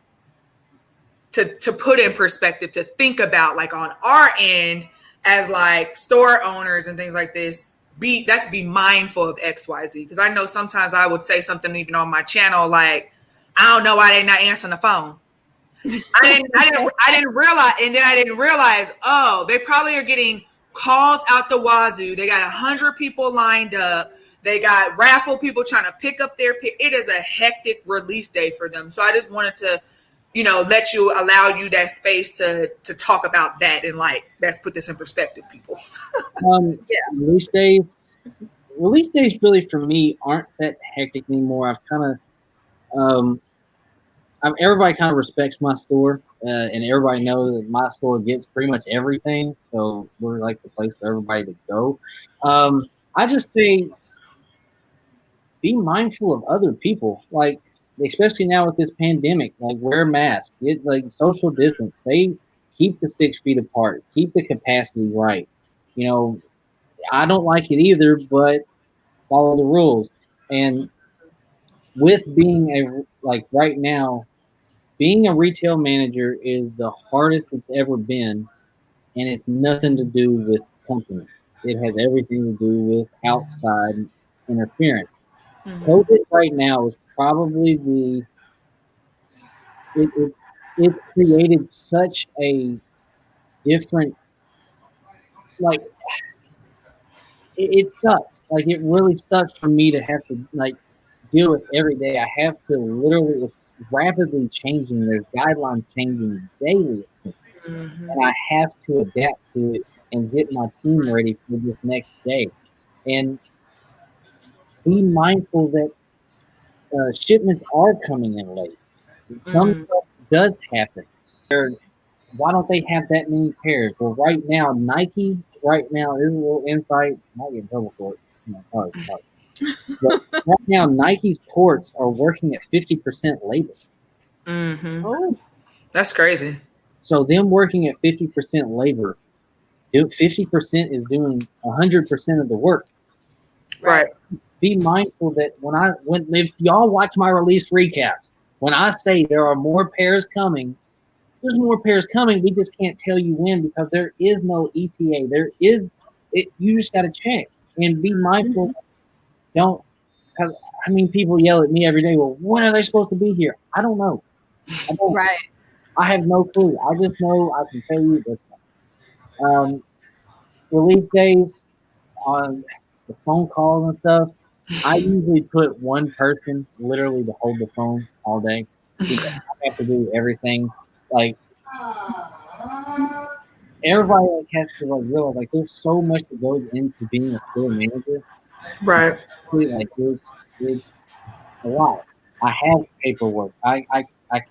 to put in perspective, to think about, like on our end as like store owners and things like this. Be mindful of XYZ, because I know sometimes I would say something even on my channel like, I don't know why they're not answering the phone. I didn't realize, and then I didn't realize, oh, they probably are getting calls out the wazoo. They got 100 people lined up. They got raffle people trying to pick up their pick. It is a hectic release day for them. So I just wanted to, you know, allow you that space to talk about that, and like, let's put this in perspective, people. Release days really for me aren't that hectic anymore. I've kind of everybody kind of respects my store, and everybody knows that my store gets pretty much everything. So we're like the place for everybody to go. I just say, be mindful of other people, like especially now with this pandemic. Like, wear masks, get like social distance. They keep the 6 feet apart, keep the capacity right. You know, I don't like it either, but follow the rules. And with being right now, being a retail manager is the hardest it's ever been, and it's nothing to do with companies. It has everything to do with outside interference. COVID right now is probably it created such a different, like, it sucks. Like, it really sucks for me to have to like deal with every day. I have to literally, it's rapidly changing. There's guidelines changing daily, it seems. And I have to adapt to it and get my team ready for this next day. And be mindful that shipments are coming in late. Some stuff does happen. Why don't they have that many pairs? Well, right now, Nike, this is a little insight. Might get in trouble for it. Probably. But right now, Nike's ports are working at 50% labor. Oh, That's crazy. So them working at 50% labor, 50% is doing 100% of the work. Right. Be mindful that if y'all watch my release recaps, when I say there are more pairs coming, there's more pairs coming. We just can't tell you when because there is no ETA. You just got to check and be mindful. Don't, because people yell at me every day. Well, when are they supposed to be here? I don't know. right. I have no clue. I just know I can tell you that release days on the phone calls and stuff. I usually put one person literally to hold the phone all day because I have to do everything. Like, everybody has to realize there's so much that goes into being a store manager. Right. It's a lot. I have paperwork. I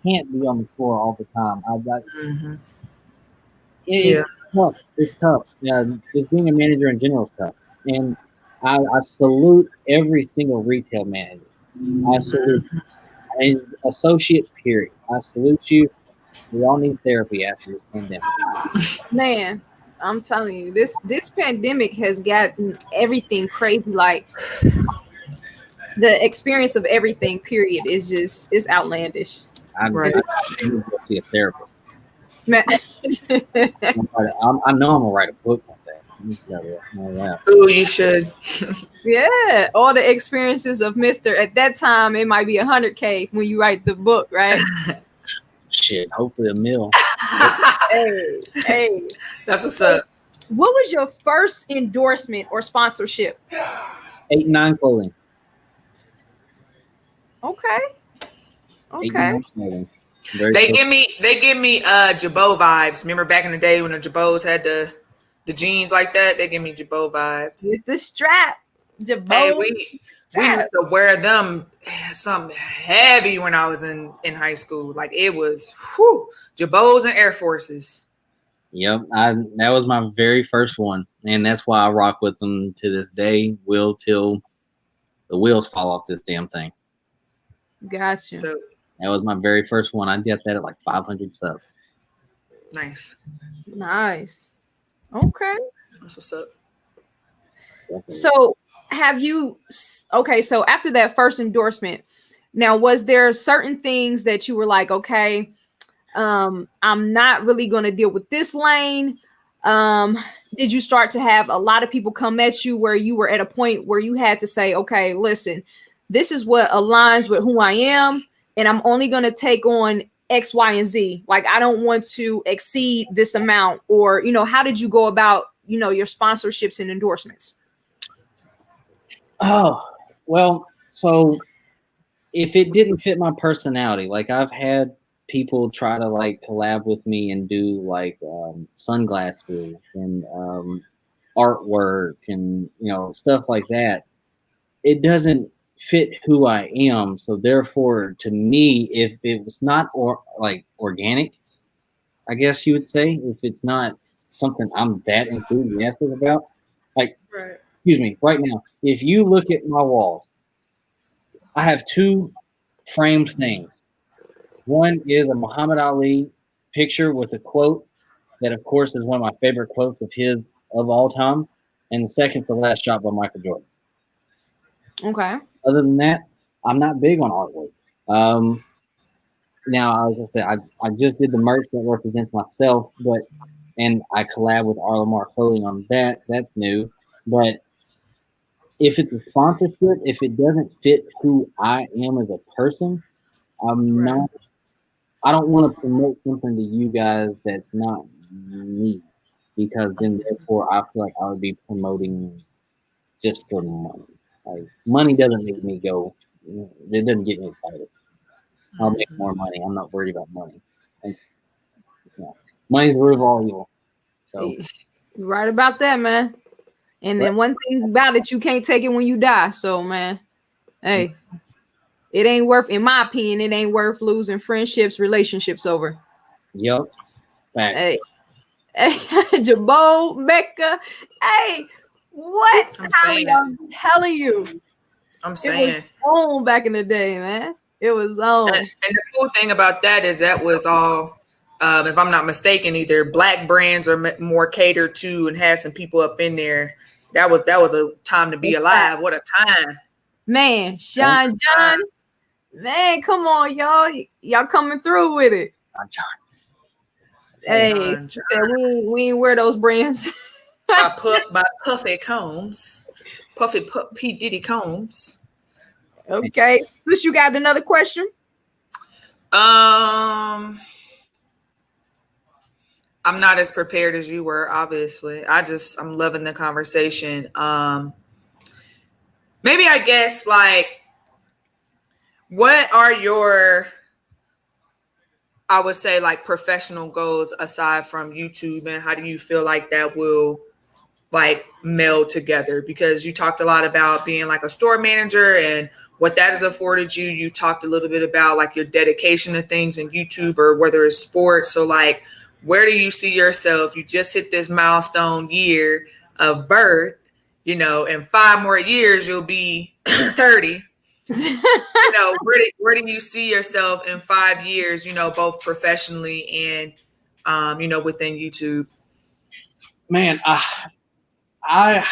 can't be on the floor all the time. It's tough. It's tough. Just being a manager in general is tough. And I salute every single retail manager. I salute an associate, period. I salute you. We all need therapy after this pandemic. Man, I'm telling you, this pandemic has gotten everything crazy. Like, the experience of everything, period, is outlandish. I need to go see a therapist. Man. I know I'm gonna write a book one day. Oh, you should. Yeah, all the experiences of Mr. At that time, it might be 100K when you write the book, right? Shit, hopefully a mill. Hey, that's what's up. What was your first endorsement or sponsorship? 8-9 Clothing. Okay. 8-9 Clothing. They give me Jabot vibes. Remember back in the day when the Jabots had the jeans like that? They give me Jabot vibes. With the strap. Jabot. Hey, we used to wear them something heavy when I was in high school. Like, it was Jabots and Air Forces. Yep, that was my very first one, and that's why I rock with them to this day. Till the wheels fall off this damn thing. Gotcha. So, that was my very first one. I got that at like 500 subs. Nice. Okay. That's what's up. Definitely. So so after that first endorsement, now was there certain things that you were like, okay, I'm not really going to deal with this lane? Did you start to have a lot of people come at you where you were at a point where you had to say, okay, listen, this is what aligns with who I am, and I'm only going to take on X, Y, and Z. Like, I don't want to exceed this amount. Or, how did you go about, your sponsorships and endorsements? Oh, well, so if it didn't fit my personality, like, I've had people try to collab with me and do sunglasses and artwork and stuff like that. It doesn't fit who I am, so therefore, to me, if it was not organic, I guess you would say, if it's not something I'm that enthusiastic about, excuse me, right now, if you look at my walls, I have 2 framed things. One is a Muhammad Ali picture with a quote that, of course, is one of my favorite quotes of his of all time, and the second's The Last Shot by Michael Jordan. Okay. Other than that, I'm not big on artwork. Now, as I said, I just did the merch that represents myself, and I collab with Arlamar Clothing on that. That's new. But if it's a sponsorship, if it doesn't fit who I am as a person, I'm Right. not. I don't want to promote something to you guys that's not me, because then therefore I feel like I would be promoting just for money. Like money doesn't make me go. It doesn't get me excited. I'll make more money. I'm not worried about money. It's, money's the root of all evil. So You're right about that, man. And then one thing about it, you can't take it when you die. So, man, hey, it ain't worth, in my opinion, it ain't worth losing friendships, relationships over. Yep. Facts. Hey, Jabot, Mecca, hey, what? I'm telling you. I'm saying. It was on back in the day, man. It was on. And the cool thing about that is that was all, if I'm not mistaken, either black brands are more catered to and had some people up in there. That was a time to be alive. What a time. Man, Sean John. Man, come on, y'all. Y'all coming through with it. John. Hey, John. Said we ain't wear those brands. by Puffy Combs. P. Diddy Combs. Okay. Since you got another question. I'm not as prepared as you were, obviously. I'm loving the conversation. Maybe I guess like, what are your, I would say, like, professional goals aside from YouTube, and how do you feel like that will like meld together? Because you talked a lot about being like a store manager and what that has afforded you. You talked a little bit about like your dedication to things in YouTube, or whether it's sports. So like, where do you see yourself? You just hit this milestone year of birth, in 5 more years, you'll be 30. Where do you see yourself in 5 years, both professionally and, within YouTube? Man, I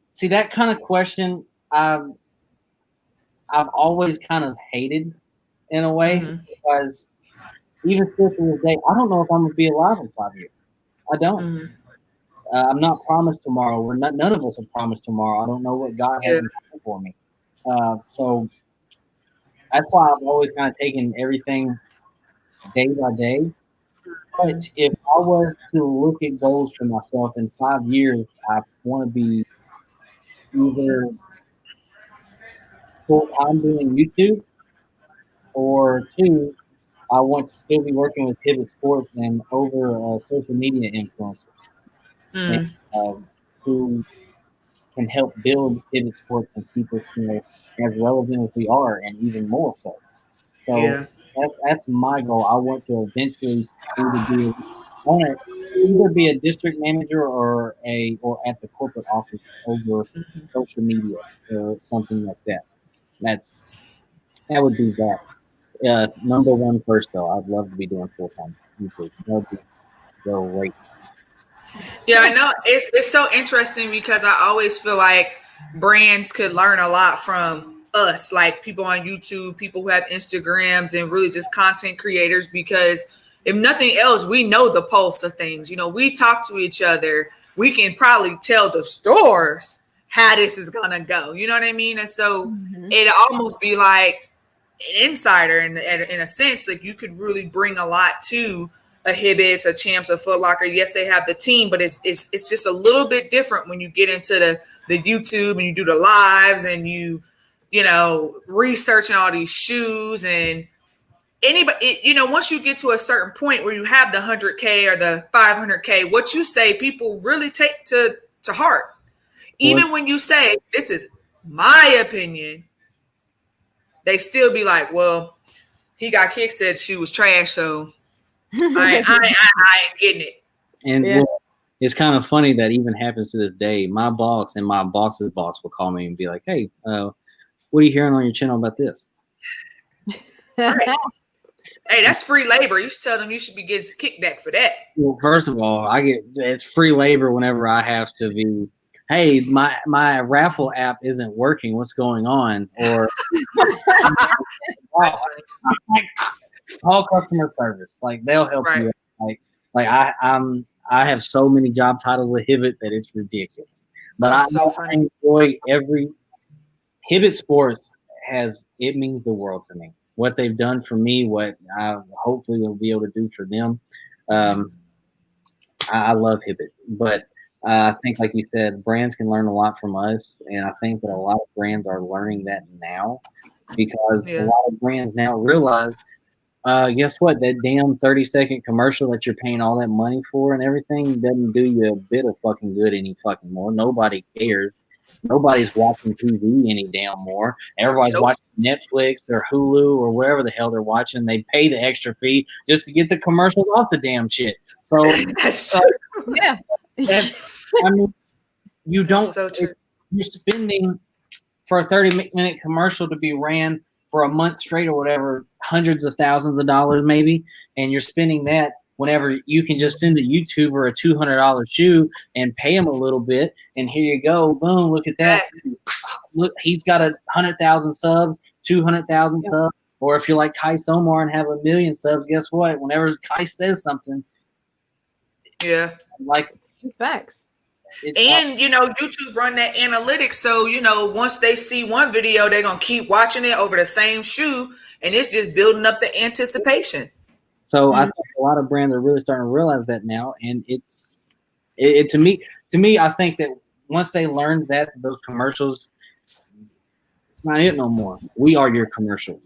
see that kind of question. I've always kind of hated in a way, because even still to this day, I don't know if I'm gonna be alive in 5 years. I don't. I'm not promised tomorrow. None of us are promised tomorrow. I don't know what God has in store for me. So that's why I've always kind of taken everything day by day. But if I was to look at goals for myself in 5 years, I want to be either full time doing YouTube, or 2, I want to still be working with Pivot Sports and over social media influencers, and, who can help build Pivot Sports and keep us, as relevant as we are, and even more so. So that's my goal. I want to eventually either be a district manager or at the corporate office over social media or something like that. That would be that. Number one first, though. I'd love to be doing full time YouTube. That would be great. Yeah, I know. It's so interesting, because I always feel like brands could learn a lot from us, like people on YouTube, people who have Instagrams, and really just content creators, because if nothing else, we know the pulse of things. We talk to each other. We can probably tell the stores how this is gonna go. You know what I mean? And so it almost be like an insider in a sense. Like, you could really bring a lot to a Hibbets, a Champs, a Foot Locker. Yes, they have the team, but it's just a little bit different when you get into the YouTube and you do the lives and you researching all these shoes. And anybody, once you get to a certain point where you have the 100K or the 500K, what you say, people really take to heart. Even when you say, this is my opinion, they still be like, well, HegotKickz said she was trash, so I ain't getting it. And it's kind of funny that even happens to this day. My boss and my boss's boss will call me and be like, hey, what are you hearing on your channel about this? Right. Hey, that's free labor. You should tell them you should be getting some kickback for that. Well, first of all, it's free labor whenever I have to hey, my raffle app isn't working. What's going on? Or call customer service. Like they'll help you. Like I have so many job titles with Hibbett that it's ridiculous. But I enjoy every Hibbett Sports it means the world to me. What they've done for me, what I hopefully will be able to do for them. I love Hibbett, but I think, like you said, brands can learn a lot from us, and I think that a lot of brands are learning that now because a lot of brands now realize, guess what? That damn 30-second commercial that you're paying all that money for and everything doesn't do you a bit of fucking good any fucking more. Nobody cares. Nobody's watching TV any damn more. Everybody's watching Netflix or Hulu or wherever the hell they're watching. They pay the extra fee just to get the commercials off the damn shit. So yeah, I mean, you don't. So you're spending for a 30-minute commercial to be ran for a month straight or whatever, hundreds of thousands of dollars maybe, and you're spending that whenever you can just send a YouTuber a $200 shoe and pay him a little bit, and here you go, boom, look at that. Look, he's got 100,000 subs, 200,000 subs, or if you're like Kai Somar and have 1 million subs, guess what? Whenever Kai says something, like it's facts. And YouTube run that analytics, so once they see one video, they're gonna keep watching it over the same shoe, and it's just building up the anticipation. So I think a lot of brands are really starting to realize that now, and it to me, I think that once they learn that those commercials, it's not it no more. We are your commercials.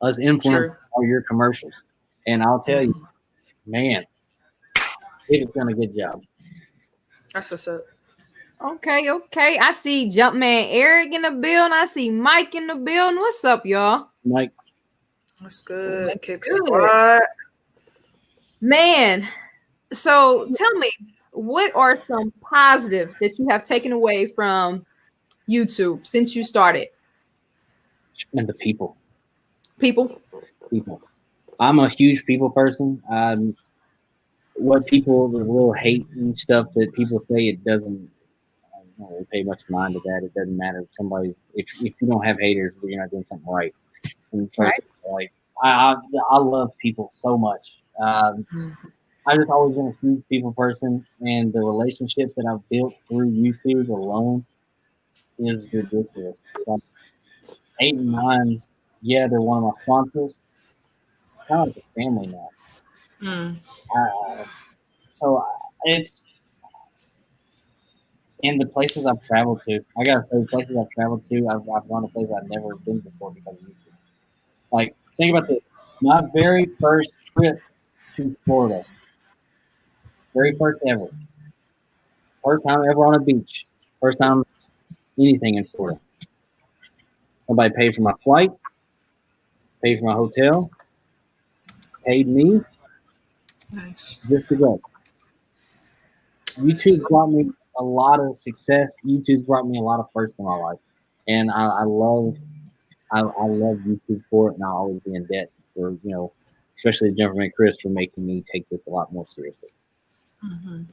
Us influencers are your commercials, and I'll tell you, man, it's done a good job. That's what's up. Okay. I see Jumpman Eric in the building. I see Mike in the building. What's up, y'all? Mike. What's good? Kickz Squad. Man, so tell me, what are some positives that you have taken away from YouTube since you started? And the people. People. I'm a huge people person. What people, the little hate and stuff that people say, it doesn't. I don't really pay much mind to that. It doesn't matter. If you don't have haters, you're not doing something right. And like I love people so much. I've just always been a huge people person, and the relationships that I've built through YouTube alone is ridiculous. Like 8 and 9, they're one of my sponsors. Kind of like a family now. So it's in the places I've traveled to. I gotta say, the places I've traveled to, I've gone to places I've never been before because of YouTube. Like, think about this. My very first trip to Florida. Very first ever. First time ever on a beach. First time anything in Florida. Somebody paid for my flight, paid for my hotel, paid me. Nice. Just to go. YouTube brought me a lot of success. YouTube's brought me a lot of firsts in my life. And I love YouTube for it, and I'll always be in debt for, especially Gentleman Chris for making me take this a lot more seriously.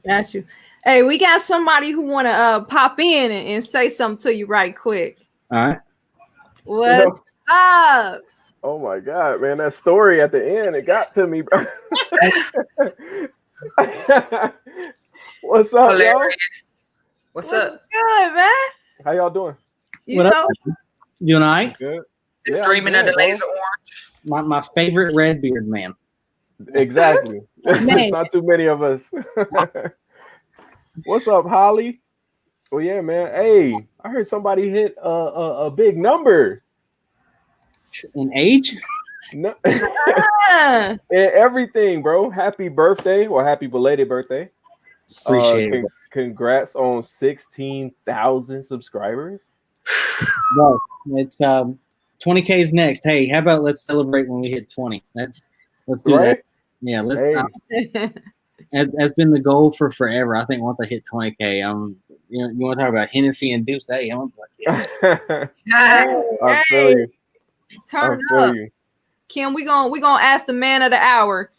Got you. Hey, we got somebody who want to pop in and say something to you right quick. All right. What's up? Oh my God, man, that story at the end, it got to me, bro. What's up, y'all? What's up? Good, man. How y'all doing? You know? You and I? Good. Yeah, dreaming of the laser orange. My favorite red beard man. Exactly. There's not too many of us. What's up, Holly? Well, yeah, man. Hey, I heard somebody hit a big number. In age? No. And everything, bro. Happy birthday, or happy belated birthday. Appreciate it. Congrats on 16,000 subscribers. No, it's 20K is next. Hey, how about let's celebrate when we hit 20? Let's do that. Yeah, let's. That's been the goal for forever. I think once I hit 20K, you want to talk about Hennessy and Deuce? Hey, I'm like, yeah. I feel you. Turn up. Kim, we gonna ask the man of the hour.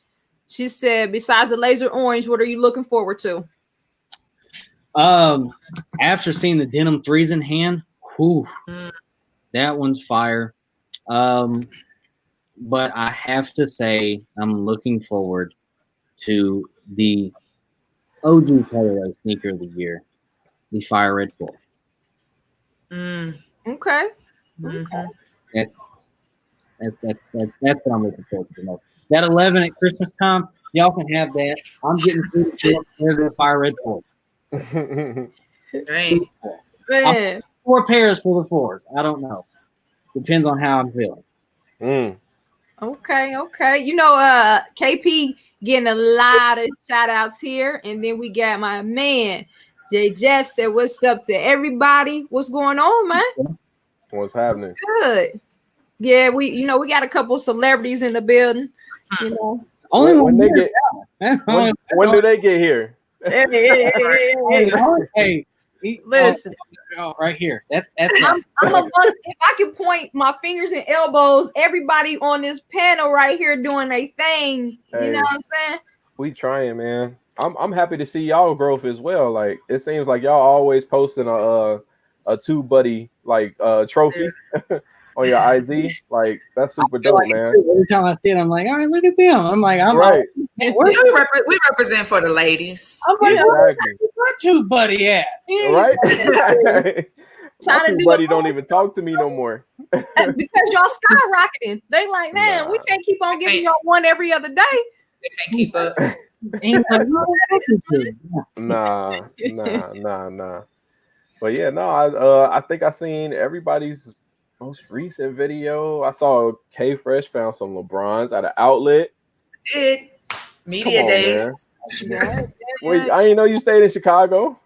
She said, besides the laser orange, what are you looking forward to? After seeing the denim 3s in hand, whew, that one's fire. But I have to say, I'm looking forward to the OG colorway sneaker of the year, the Fire Red 4. Okay. That's what I'm looking forward to the most. That 11 at Christmas time, y'all can have that. I'm getting the Fire Red 4. Dang. 4 pairs for the 4s. I don't know. Depends on how I'm feeling. Okay. You know, KP getting a lot of shout outs here. And then we got my man, J. Jeff said, what's up to everybody? What's going on, man? What's happening? Good. Yeah, we got a couple celebrities in the building. You know, only when they get when do they get here? Hey, listen. Right here. That's I'm a bust. If I can point my fingers and elbows, everybody on this panel right here doing their thing. Hey, you know what I'm saying? We trying, man. I'm happy to see y'all growth as well. Like it seems like y'all always posting a two buddy like trophy on your IG. Like that's super dope, like, man. Every time I see it, I'm like, all right, look at them. I'm like, I'm right. We represent for the ladies. I'm like, exactly. Where two buddy at? Right. My two buddy don't even talk to me no more. Because y'all skyrocketing. They like, man, we can't keep on giving y'all one every other day. They can't keep up. Nah. But yeah, no, I think I seen everybody's most recent video. I saw K Fresh found some LeBrons at an outlet. Media days. Wait, I didn't know you stayed in Chicago.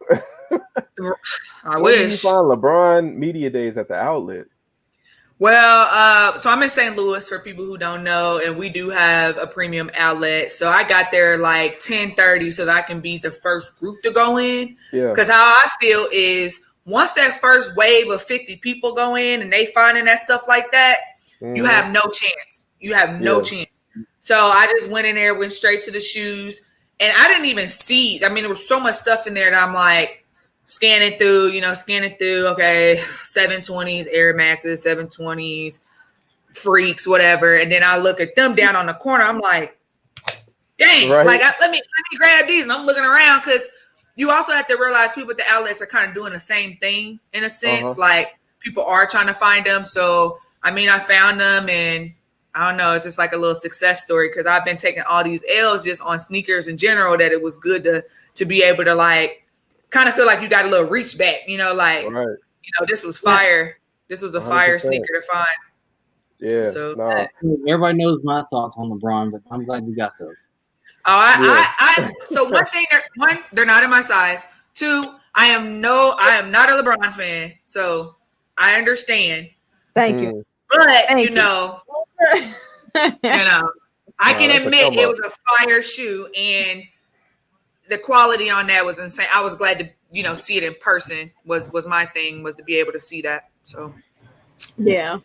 I Where wish. did you find LeBron media days at the outlet? Well, so I'm in St. Louis for people who don't know, and we do have a premium outlet. So I got there like 10:30 so that I can be the first group to go in. Yeah. Because how I feel is once that first wave of 50 people go in and they finding that stuff like that, you have no chance. You have no chance. So I just went in there, went straight to the shoes, and I didn't even see. I mean, there was so much stuff in there that I'm like, scanning through, okay, 720s, Air Maxes, 720s, Freaks, whatever. And then I look at them down on the corner. I'm like, dang, like let me grab these. And I'm looking around because you also have to realize people at the outlets are kind of doing the same thing in a sense. Like people are trying to find them. So, I mean, I found them and I don't know. It's just like a little success story because I've been taking all these L's just on sneakers in general that it was good to be able to like, kind of feel like you got a little reach back, this was fire. This was a 100%. Fire sneaker to find. Yeah. So everybody knows my thoughts on LeBron, but I'm glad you got those. So one, they're not in my size. Two, I am not a LeBron fan, so I understand. Thank you. But I can admit it was a fire shoe and the quality on that was insane. I was glad to, see it in person was my thing, was to be able to see that. So yeah.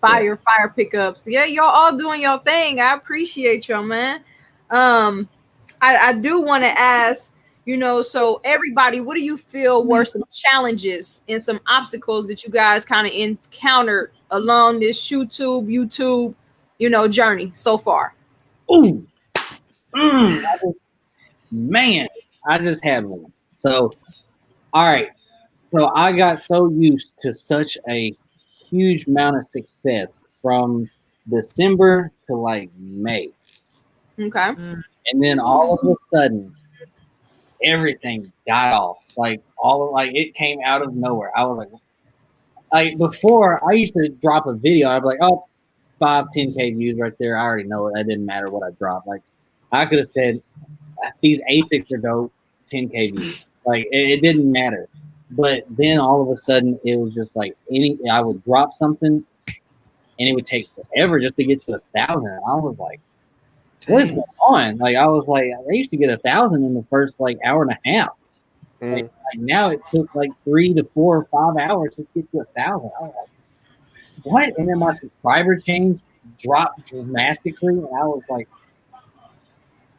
Fire pickups. Yeah, y'all all doing your thing. I appreciate y'all, man. I do want to ask, so everybody, what do you feel were some challenges and some obstacles that you guys kind of encountered along this YouTube, journey so far? Ooh. Man, I just had one. So, all right. So I got so used to such a huge amount of success from December to like May. Okay. And then all of a sudden, everything got off. It came out of nowhere. I was like before I used to drop a video. I'd be like, 5-10K views right there. I already know it. That didn't matter what I dropped. Like I could have said these Asics are dope, 10K views. Like it didn't matter. But then all of a sudden it was just like I would drop something and it would take forever just to get to 1,000. I was like, what is going on? Like I was like, I used to get 1,000 in the first like hour and a half. Like now it took like 3 to 4 or 5 hours just to get to 1,000. I was like, what? And then my subscriber change dropped dramatically, and I was like,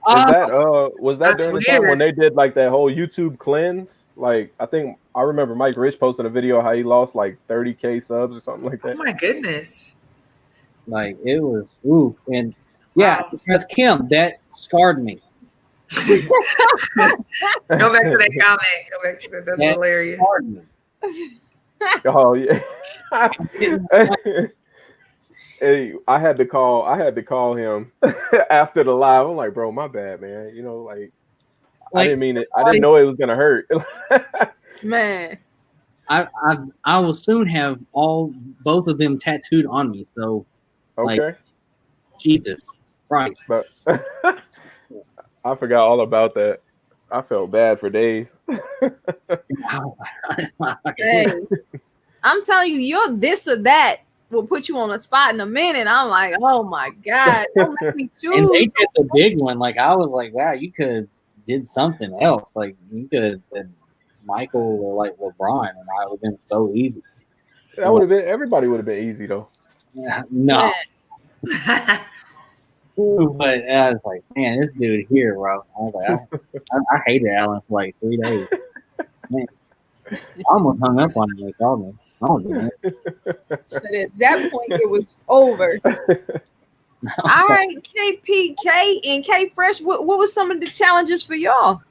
is was that That's during the time weird. when they did like that whole YouTube cleanse? Like, I think I remember Mike Rich posting a video how he lost like 30K subs or something like Oh that. my goodness. Like it was and yeah, Wow. because Kim, that scarred me. Go back to that comment. Go back to that. That's That hilarious. scarred me. Oh yeah. Hey, I had to call him after the live. I'm like, bro, my bad, man. You know, like I didn't mean it. I didn't know it was gonna hurt. Man. I will soon have both of them tattooed on me. So Okay. like, Jesus Christ. But I forgot all about that. I felt bad for days. Hey, I'm telling you, your this or that will put you on a spot in a minute. I'm like, oh my God, don't make me choose. And they did the big one. Like I was like, wow, you could have did something else. Like you could have said Michael or like LeBron, and I would have been so easy. That would have been everybody would have been easy though. No. But I was like, man, this dude here, bro. I was like, I hated Allen for like 3 days. Man, I almost hung up on him when he called me. I don't do that. So at that point, it was over. All right, KPK and K Fresh, what was some of the challenges for y'all?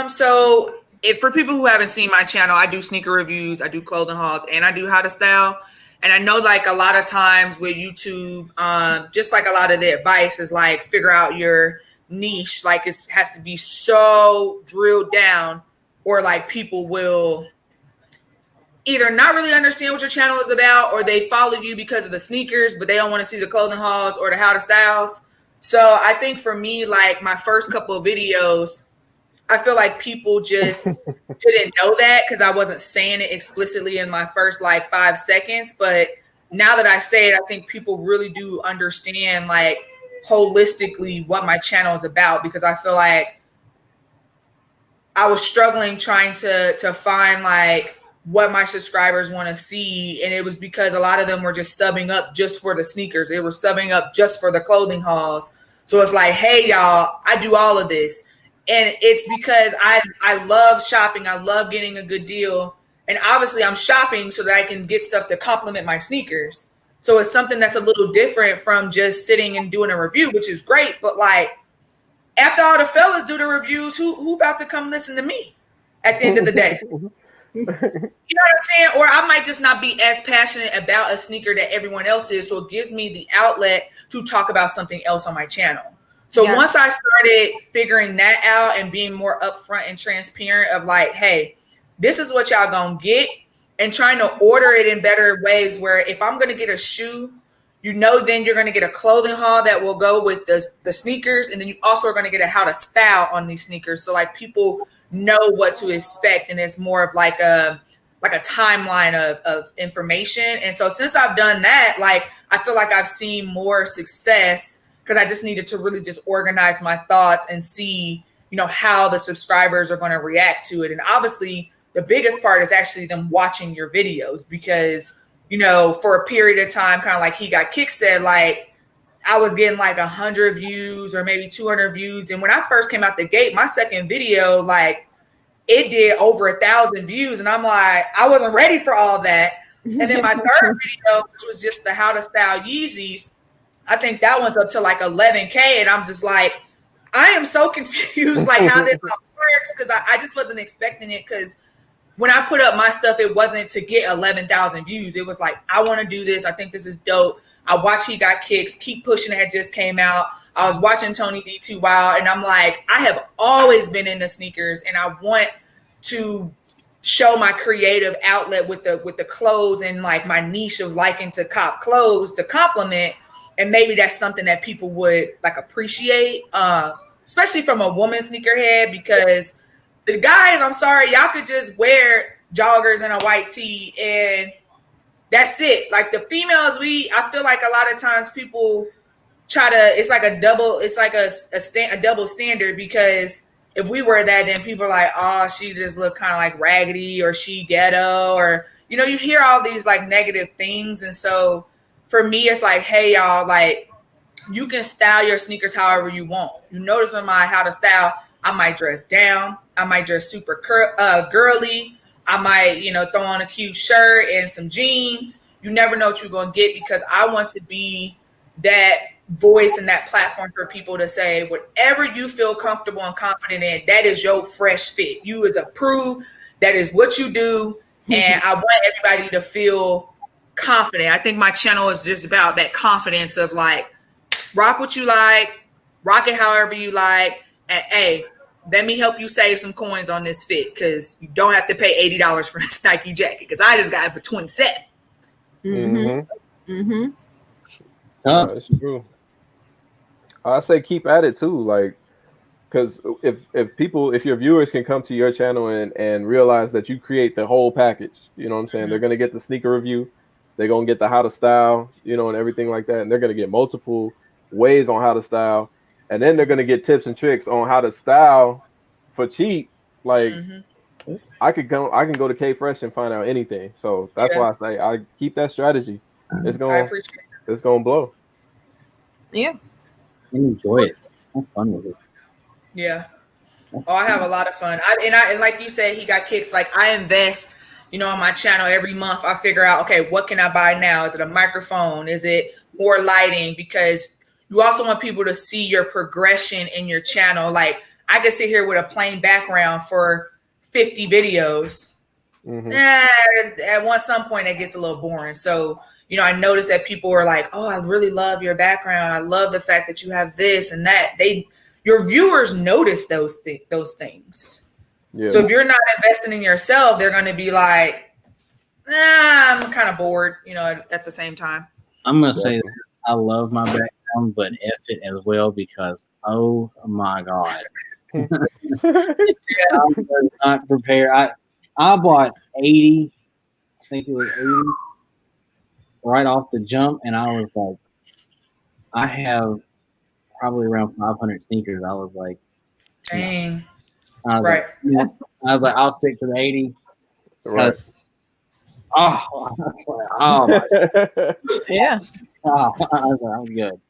So if for people who haven't seen my channel, I do sneaker reviews, I do clothing hauls, and I do how to style. And I know like a lot of times with YouTube, just like a lot of the advice is like figure out your niche. Like it has to be so drilled down, or like people will either not really understand what your channel is about, or they follow you because of the sneakers, but they don't want to see the clothing hauls or the how to styles. So I think for me, like my first couple of videos, I feel like people just didn't know that because I wasn't saying it explicitly in my first like 5 seconds. But now that I say it, I think people really do understand like holistically what my channel is about, because I feel like I was struggling trying to find like what my subscribers want to see. And it was because a lot of them were just subbing up just for the sneakers. They were subbing up just for the clothing hauls. So it's like, hey, y'all, I do all of this. And it's because I love shopping. I love getting a good deal. And obviously I'm shopping so that I can get stuff to complement my sneakers. So it's something that's a little different from just sitting and doing a review, which is great. But like after all the fellas do the reviews, who about to come listen to me at the end of the day? You know what I'm saying? Or I might just not be as passionate about a sneaker that everyone else is. So it gives me the outlet to talk about something else on my channel. So once I started figuring that out and being more upfront and transparent of like, hey, this is what y'all gonna get, and trying to order it in better ways where if I'm gonna get a shoe, you know, then you're gonna get a clothing haul that will go with the sneakers, and then you also are gonna get a how to style on these sneakers. So like people know what to expect, and it's more of like a timeline of information. And so since I've done that, like I feel like I've seen more success, because I just needed to really just organize my thoughts and see, you know, how the subscribers are going to react to it. And obviously the biggest part is actually them watching your videos, because, you know, for a period of time, kind of like HegotKickz said, like I was getting like 100 views or maybe 200 views. And when I first came out the gate, my second video, like it did over 1,000 views. And I'm like, I wasn't ready for all that. And then my third video, which was just the how to style Yeezys, I think that one's up to like 11K. And I'm just like, I am so confused, like how this all works, because I just wasn't expecting it. Because when I put up my stuff, it wasn't to get 11,000 views. It was like, I want to do this. I think this is dope. I watched HegotKickz, Keep Pushing It had just came out. I was watching Tony D2 Wild, and I'm like, I have always been into sneakers, and I want to show my creative outlet with the clothes and like my niche of liking to cop clothes to complement. And maybe that's something that people would like appreciate, especially from a woman sneakerhead, because the guys, I'm sorry, y'all could just wear joggers and a white tee and that's it. Like the females, I feel like a lot of times people try to, it's like a double standard, because if we wear that, then people are like, oh, she just look kind of like raggedy, or she ghetto, or, you know, you hear all these like negative things. And so for me, it's like, hey, y'all, like, you can style your sneakers however you want. You notice on my how to style, I might dress down, I might dress super girly, I might, throw on a cute shirt and some jeans. You never know what you're going to get because I want to be that voice and that platform for people to say whatever you feel comfortable and confident in, that is your fresh fit. You is approved. That is what you do. And I want everybody to feel confident. I think my channel is just about that confidence of like, rock what you like, rock it however you like. And hey, let me help you save some coins on this fit because you don't have to pay $80 for this Nike jacket because I just got it for $27. That's true. I say keep at it too, like, because if your viewers can come to your channel and realize that you create the whole package, you know what I'm saying? They're gonna get the sneaker review, they're gonna get the how to style, and everything like that, and they're gonna get multiple ways on how to style, and then they're gonna get tips and tricks on how to style for cheap. Like, I can go to K Fresh and find out anything. So that's why I say I keep that strategy. It's gonna blow. Yeah. Enjoy it. Have fun with it. Yeah. Oh, I have a lot of fun. And like you said, he got Kickz. Like I invest, on my channel every month. I figure out, okay, what can I buy now? Is it a microphone? Is it more lighting? Because you also want people to see your progression in your channel. Like I could sit here with a plain background for 50 videos. At some point it gets a little boring. So, I noticed that people were like, oh, I really love your background. I love the fact that you have this and that. Your viewers notice those things. Yeah. So if you're not investing in yourself, they're going to be like, I'm kind of bored, at the same time. I'm going to say that I love my background, but F it as well because, oh my God. I was not prepared. I bought 80, I think it was 80, right off the jump, and I was like, I have probably around 500 sneakers. I was like, dang. Right. I was like, I'll stick to the 80. Right. Oh my God. Yeah. I was like, I'm good.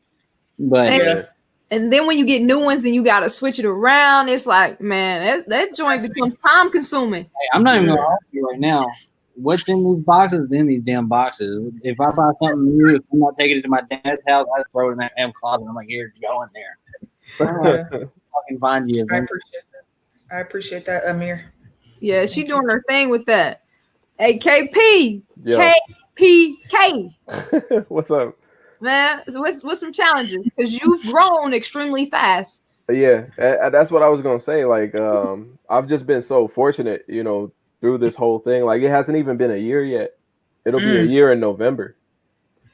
But and then when you get new ones and you got to switch it around, it's like, man, that joint becomes time consuming. Hey, I'm not even going to argue right now. What's in these boxes is in these damn boxes. If I buy something new, if I'm not taking it to my dad's house, I just throw it in that damn closet. I'm like, here, go in there. I can find you. I appreciate that, Amir. Yeah, she doing her thing with that. Hey, KP. Yeah. KPK. What's up? Man, so what's some challenges? Because you've grown extremely fast. Yeah, that's what I was going to say. Like, I've just been so fortunate, through this whole thing. Like it hasn't even been a year yet. It'll be a year in November.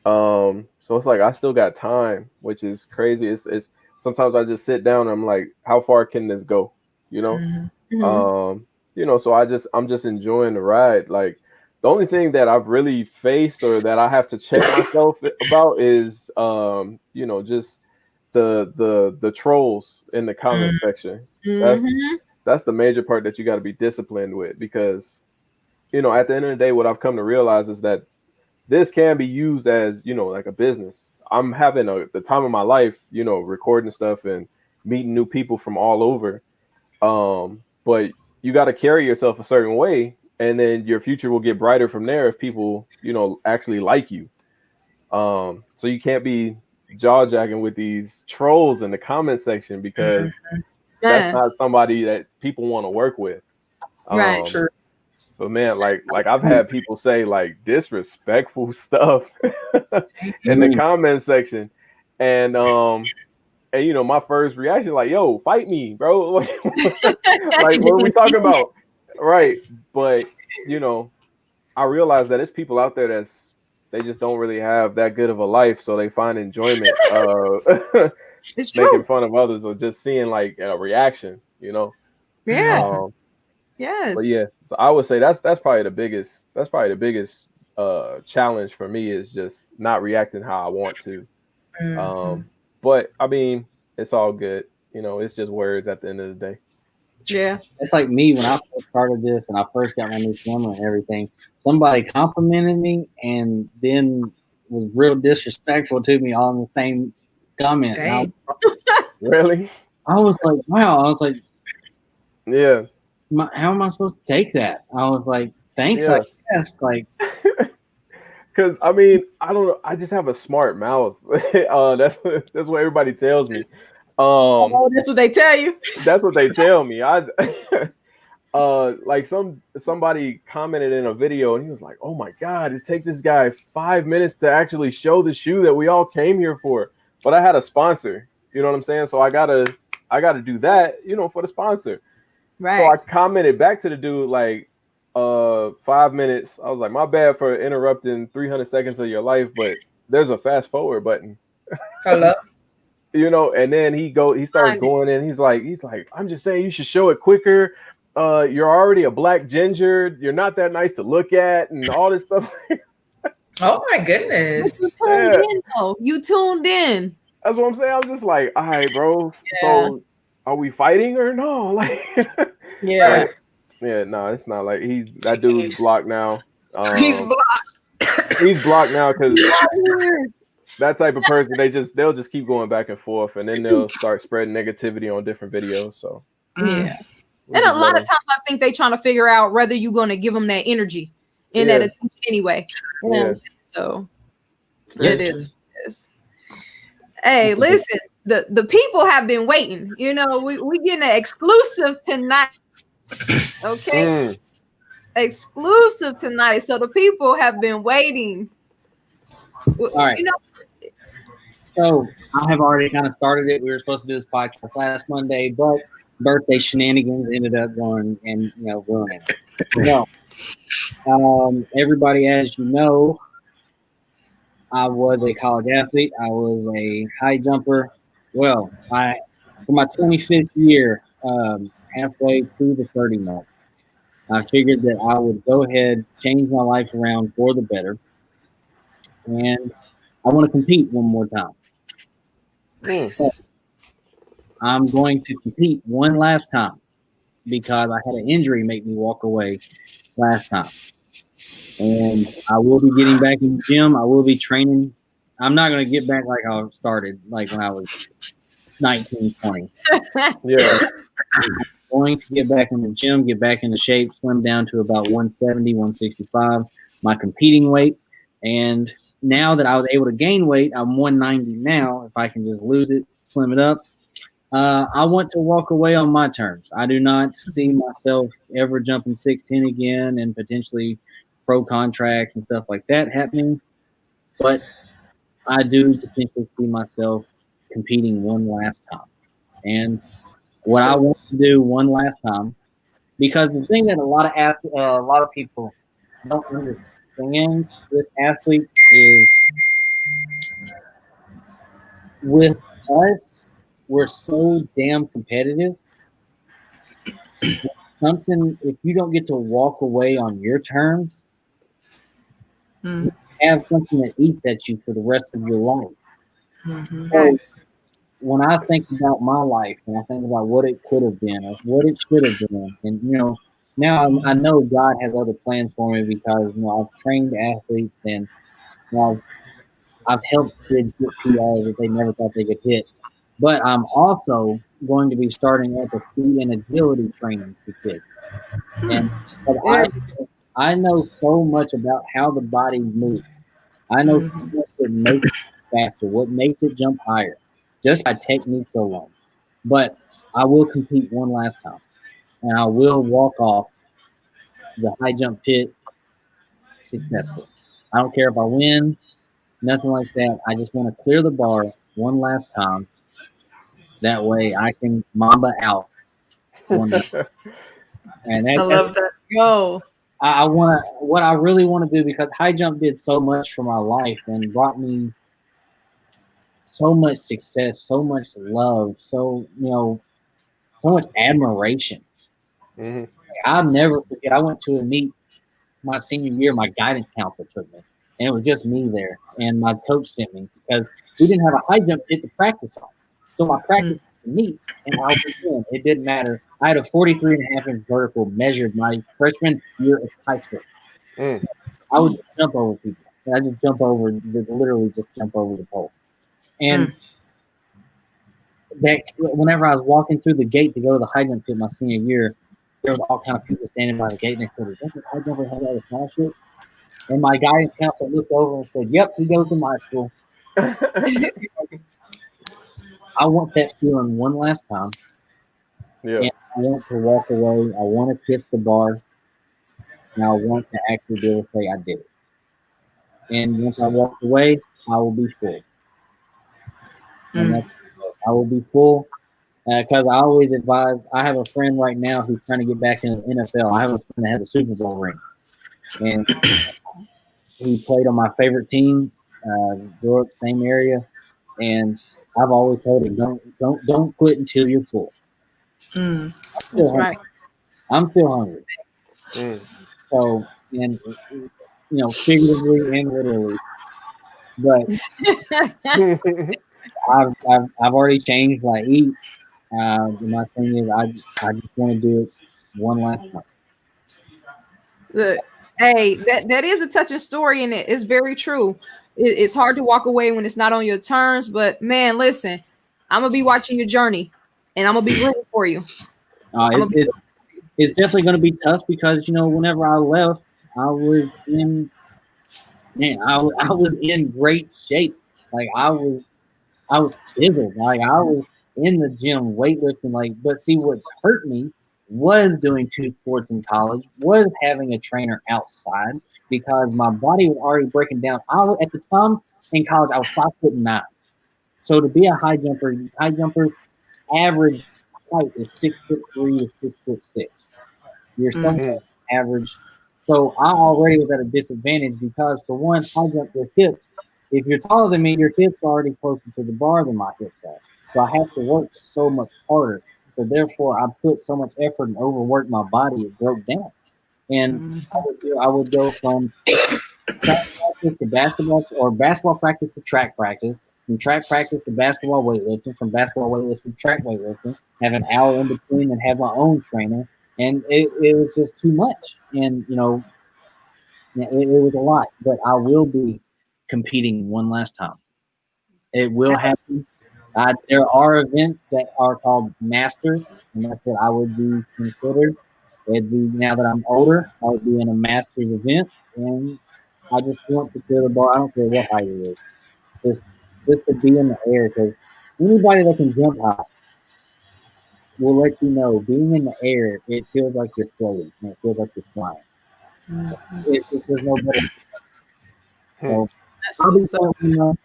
So it's like I still got time, which is crazy. It's sometimes I just sit down and I'm like, how far can this go? So I'm just enjoying the ride. Like the only thing that I've really faced or that I have to check myself about is just the trolls in the comment section. That's the major part that you got to be disciplined with because, at the end of the day, what I've come to realize is that this can be used as, like a business. I'm having the time of my life, recording stuff and meeting new people from all over. But you got to carry yourself a certain way and then your future will get brighter from there if people, actually like you. So you can't be jaw jacking with these trolls in the comment section because that's not somebody that people want to work with. Right. Sure. But man, like I've had people say like disrespectful stuff in the comment section. And my first reaction, like, yo, fight me, bro. Like what are we talking about? Right. But I realize that it's people out there they just don't really have that good of a life, so they find enjoyment it's making true. fun of others or just seeing like a reaction, Yeah. Yes. But yeah, so I would say that's probably the biggest challenge for me is just not reacting how I want to. But I mean, it's all good. It's just words at the end of the day. Yeah. It's like me when I first started this and I first got my new camera and everything. Somebody complimented me and then was real disrespectful to me all in the same comment. Really? I was like, wow. I was like, yeah. How am I supposed to take that? I was like, thanks, Yeah. I guess. Like, because I mean, I don't know. I just have a smart mouth. That's what everybody tells me. Oh, that's what they tell you. That's what they tell me. Like somebody commented in a video and he was like, "Oh my God, it takes this guy 5 minutes to actually show the shoe that we all came here for." But I had a sponsor, you know what I'm saying? So I gotta do that, for the sponsor. Right. So I commented back to the dude like 5 minutes. I was like, "My bad for interrupting 300 seconds of your life, but there's a fast forward button." Hello. And then he starts going in. He's like, "I'm just saying you should show it quicker. You're already a black ginger. You're not that nice to look at," and all this stuff. Oh my goodness. You tuned in, though. You tuned in. That's what I'm saying. I'm just like, all right, bro. Yeah. So are we fighting or no? Like, yeah. Like, yeah, no, it's not like that dude's blocked now. He's blocked. He's blocked now because that type of person, they'll just keep going back and forth, and then they'll start spreading negativity on different videos. So yeah. And a lot of times I think they trying to figure out whether you're going to give them that energy and that attention anyway. You know what I'm saying? So it is. Hey, listen, the people have been waiting. We getting an exclusive tonight. Okay. Exclusive tonight. So the people have been waiting. All right. So I have already kind of started it. We were supposed to do this podcast last Monday, but birthday shenanigans ended up going and ruining it. Everybody, as you know, I was a college athlete. I was a high jumper. Well, for my 25th year, halfway through the 30 mark, I figured that I would go ahead, change my life around for the better, and I want to compete one more time. Nice. So I'm going to compete one last time because I had an injury make me walk away last time. And I will be getting back in the gym. I will be training. I'm not going to get back like I started, like when I was 19, 20. Yeah. I'm going to get back in the gym, get back into shape, slim down to about 170, 165, my competing weight. And now that I was able to gain weight, I'm 190 now. If I can just lose it, slim it up. I want to walk away on my terms. I do not see myself ever jumping 6'10" again and potentially pro contracts and stuff like that happening. But I do potentially see myself competing one last time. And what I want to do one last time, because the thing that a lot of people don't understand with athletes is with us, we're so damn competitive. If you don't get to walk away on your terms, have something that eats at you for the rest of your life. So when I think about my life and I think about what it could have been or what it should have been, and now I know God has other plans for me because I've trained athletes and I've helped kids get PRs that they never thought they could hit. But I'm also going to be starting at the speed and agility training for kids. And I know so much about how the body moves. I know what makes it faster, what makes it jump higher, just by techniques alone. But I will compete one last time, and I will walk off the high jump pit successful. I don't care if I win, nothing like that. I just want to clear the bar one last time. That way I can Mamba out. And I love that. Yo. What I really want to do, because high jump did so much for my life and brought me so much success, so much love, so much admiration. I'll never forget. I went to a meet my senior year. My guidance counselor took me, and it was just me there, and my coach sent me because we didn't have a high jump pit to practice on. So my practice meets, and I was in. It didn't matter. I had a 43.5-inch vertical measured my freshman year of high school. I would jump over people. I just literally jump over the pole. And that whenever I was walking through the gate to go to the high jump pit my senior year, there was all kind of people standing by the gate, and they said, "Is that the high jumper who has all the scholarship?" And my guidance counselor looked over and said, "Yep, he goes to my school." I want that feeling one last time. Yeah. And I want to walk away. I want to kiss the bar. And I want to actually be able to say I did it. And once I walk away, I will be full. And I will be full because I always advise. I have a friend right now who's trying to get back in the NFL. I have a friend that has a Super Bowl ring. And he played on my favorite team, grew up same area. And I've always told him, don't quit until you're full. I'm still hungry. So, and figuratively and literally, but I've already changed what I eat. My thing is, I just want to do it one last time. Look, hey, that is a touching story, and it's very true. It's hard to walk away when it's not on your terms, but man, listen, I'm gonna be watching your journey, and I'm gonna be rooting for you. It's definitely going to be tough because whenever I left, I was in great shape. Like I was chiseled. Like I was in the gym weightlifting. But see, what hurt me was doing 2 sports in college, was having a trainer outside because my body was already breaking down. At the time in college, I was 5'9". So to be a high jumper average height is 6'3" to 6'6". You're somewhat average. So I already was at a disadvantage because for one, high jump your hips. If you're taller than me, your hips are already closer to the bar than my hips are. So I have to work so much harder. So therefore, I put so much effort and overworked my body. It broke down. And I would go from track practice to basketball or basketball practice to track practice. From track practice to basketball weightlifting, from basketball weightlifting to track weightlifting, have an hour in between and have my own trainer. And it was just too much. And, it was a lot. But I will be competing one last time. It will happen. There are events that are called Masters, and that's what I would be considered. It'd be, now that I'm older, I would be in a Masters event. And I just want to clear the bar. I don't care what height it is. Just to be in the air, because anybody that can jump high will let you know being in the air, it feels like you're floating and it feels like you're flying. There's no better. So I'll be floating.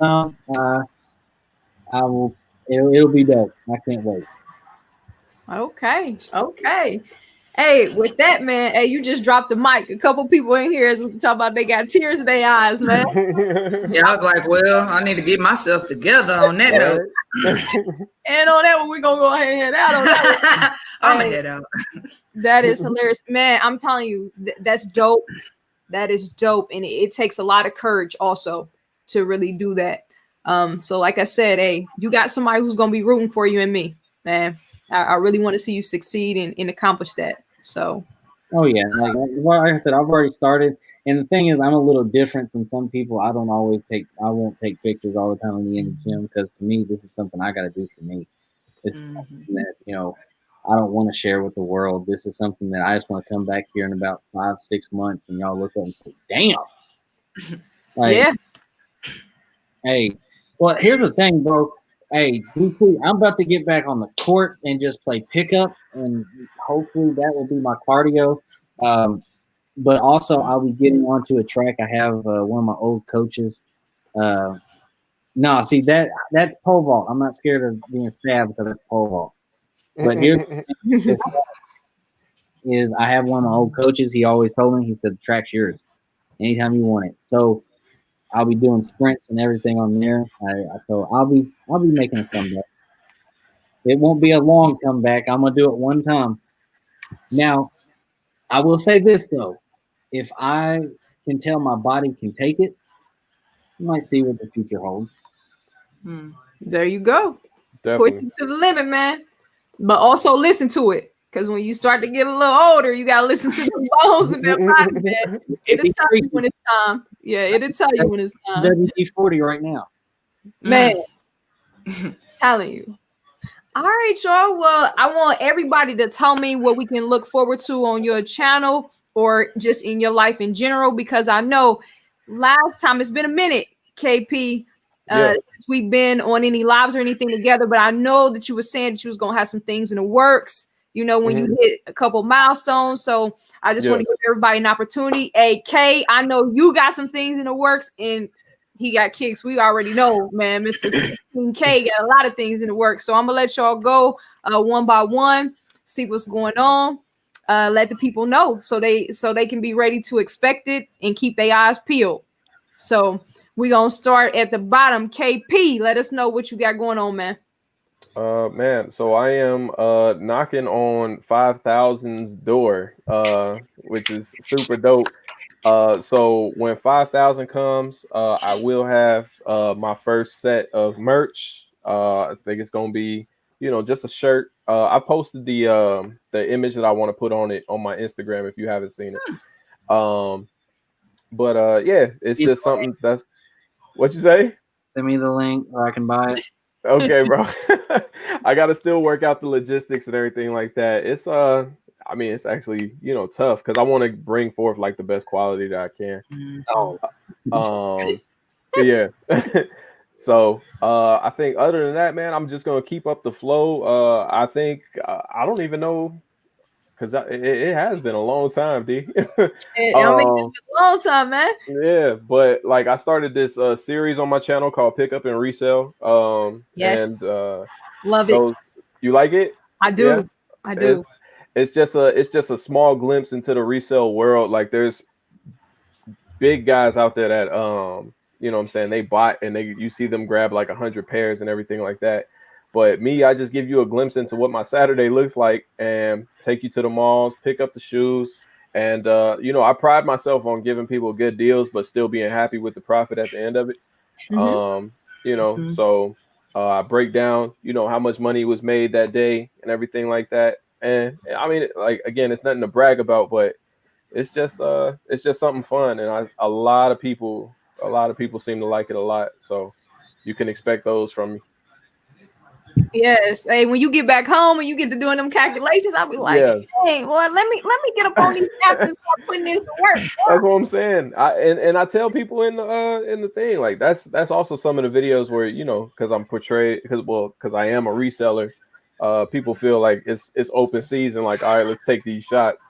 I will. It'll be dope. I can't wait. Okay. Hey, with that, man, hey, you just dropped the mic. A couple people in here is talking about they got tears in their eyes, man. Yeah, I was like, well, I need to get myself together on that note. And on that one, we're going to go ahead and head out on that one. I'm going to head out. That is hilarious. Man, I'm telling you, that's dope. That is dope. And it takes a lot of courage also to really do that. So like I said, hey, you got somebody who's going to be rooting for you and me, man. I really want to see you succeed and accomplish that. So, oh yeah, like I said, I've already started. And the thing is, I'm a little different from some people. I won't take pictures all the time in the gym because to me, this is something I got to do for me. It's something that I don't want to share with the world. This is something that I just want to come back here in about 5-6 months and y'all look up and say, "Damn!" Yeah. Hey, well, here's the thing, bro. Hey, I'm about to get back on the court and just play pickup, and hopefully that will be my cardio. But also, I'll be getting onto a track. I have one of my old coaches. No, see that's pole vault. I'm not scared of being stabbed because it's pole vault. But here is I have one of my old coaches. He always told me, he said, "The track's yours, anytime you want it." So I'll be doing sprints and everything on there. So I'll be making a comeback. It won't be a long comeback. I'm gonna do it one time. Now, I will say this though: if I can tell my body can take it, you might see what the future holds. There you go. Definitely. Push it to the limit, man. But also listen to it. Because when you start to get a little older, you gotta listen to the bones in that body, man. It'll tell you when it's time. Yeah, it'll tell you when it's time. WD-40 right now. Man, telling you. All right, y'all. Well, I want everybody to tell me what we can look forward to on your channel or just in your life in general, because I know last time it's been a minute, KP, since we've been on any lives or anything together, but I know that you were saying that you was going to have some things in the works, you know, when you hit a couple milestones. So I just want to give everybody an opportunity. Hey, K, I know you got some things in the works, and he got Kickz. We already know, man. Mr. K got a lot of things in the works. So I'm gonna let y'all go one by one, see what's going on. Let the people know so they can be ready to expect it and keep their eyes peeled. So we're gonna start at the bottom. KP, let us know what you got going on, man. Man, so I am knocking on 5,000's door, which is super dope. So when 5,000 comes, I will have my first set of merch. I think it's gonna be, you know, just a shirt. I posted the image that I want to put on it on my Instagram if you haven't seen it. But yeah, it's just something that's what you say. Send me the link or I can buy it. Okay, bro. I gotta still work out the logistics and everything like that. It's I mean, it's actually, you know, tough because I want to bring forth like the best quality that I can. Yeah. So I think other than that, man, I'm just gonna keep up the flow. I think I don't even know because it has been a long time, D. I mean, it's been a long time, man. Yeah, but like I started this series on my channel called Pick Up and Resell. Yes, and love it. You like it? I do. Yeah? I do. It's just a small glimpse into the resale world. Like there's big guys out there that you know what I'm saying, they bought and you see them grab like 100 pairs and everything like that. But me, I just give you a glimpse into what my Saturday looks like and take you to the malls, pick up the shoes. And, you know, I pride myself on giving people good deals, but still being happy with the profit at the end of it. You know, so I break down, you know, how much money was made that day and everything like that. And I mean, like, again, it's nothing to brag about, but it's just something fun. And a lot of people seem to like it a lot. So you can expect those from me. Yes. Hey, when you get back home and you get to doing them calculations, I'll be like, hey, well, let me get up on these apps and start putting in some work. That's what I'm saying. I tell people in the thing, like that's also some of the videos where, you know, because I'm portrayed because I am a reseller, people feel like it's open season, like, all right, let's take these shots.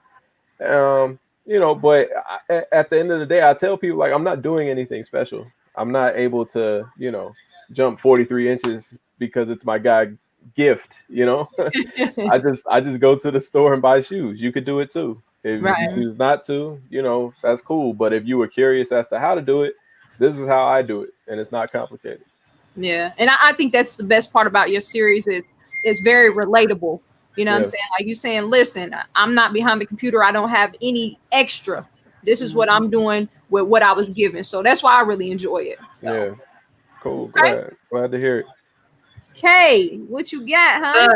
You know, but at the end of the day, I tell people, like, I'm not doing anything special. I'm not able to, you know, jump 43 inches because it's my guy gift, you know. I just go to the store and buy shoes. You could do it too. If you choose not to, you know, that's cool. But if you were curious as to how to do it, this is how I do it, and it's not complicated. Yeah, and I think that's the best part about your series is it's very relatable. You know what I'm saying? Like you saying, listen, I'm not behind the computer. I don't have any extra. This is what I'm doing with what I was given. So that's why I really enjoy it. So. Yeah, cool. Glad to hear it. Okay, what you got, huh?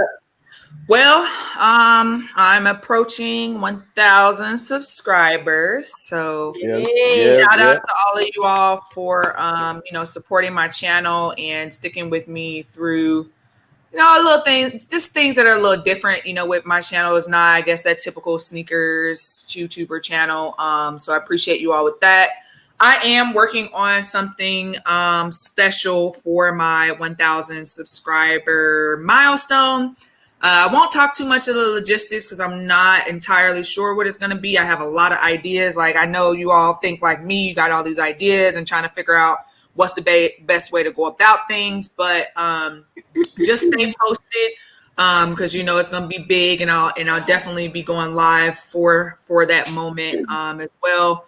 Well, I'm approaching 1,000 subscribers. So shout out to all of you all for you know, supporting my channel and sticking with me through, you know, little things, just things that are a little different. You know, with my channel is not, I guess, that typical sneakers YouTuber channel. So I appreciate you all with that. I am working on something special for my 1,000 subscriber milestone. I won't talk too much of the logistics because I'm not entirely sure what it's going to be. I have a lot of ideas. Like, I know you all think like me, you got all these ideas and trying to figure out what's the best way to go about things. But just stay posted because, you know, it's going to be big, and I'll definitely be going live for that moment as well.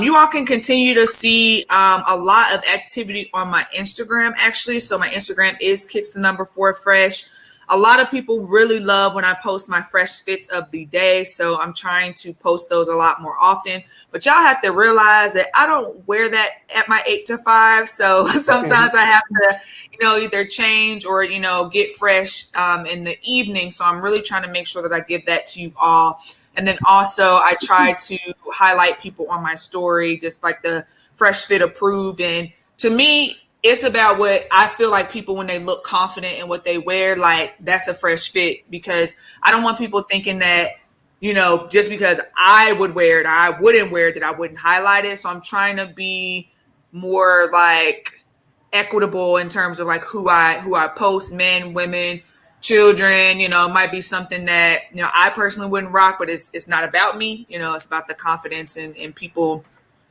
You all can continue to see a lot of activity on my Instagram, actually. So my Instagram is Kickz4Fresh. A lot of people really love when I post my fresh fits of the day. So I'm trying to post those a lot more often. But y'all have to realize that I don't wear that at my 8 to 5. So sometimes I have to, you know, either change or, you know, get fresh in the evening. So I'm really trying to make sure that I give that to you all. And then also I try to highlight people on my story, just like the fresh fit approved. And to me, it's about what I feel like people, when they look confident in what they wear, like that's a fresh fit, because I don't want people thinking that, you know, just because I would wear it, I wouldn't wear it, that I wouldn't highlight it. So I'm trying to be more like equitable in terms of like who I post, men, women, children. You know, it might be something that, you know, I personally wouldn't rock, but it's not about me. You know, it's about the confidence and people,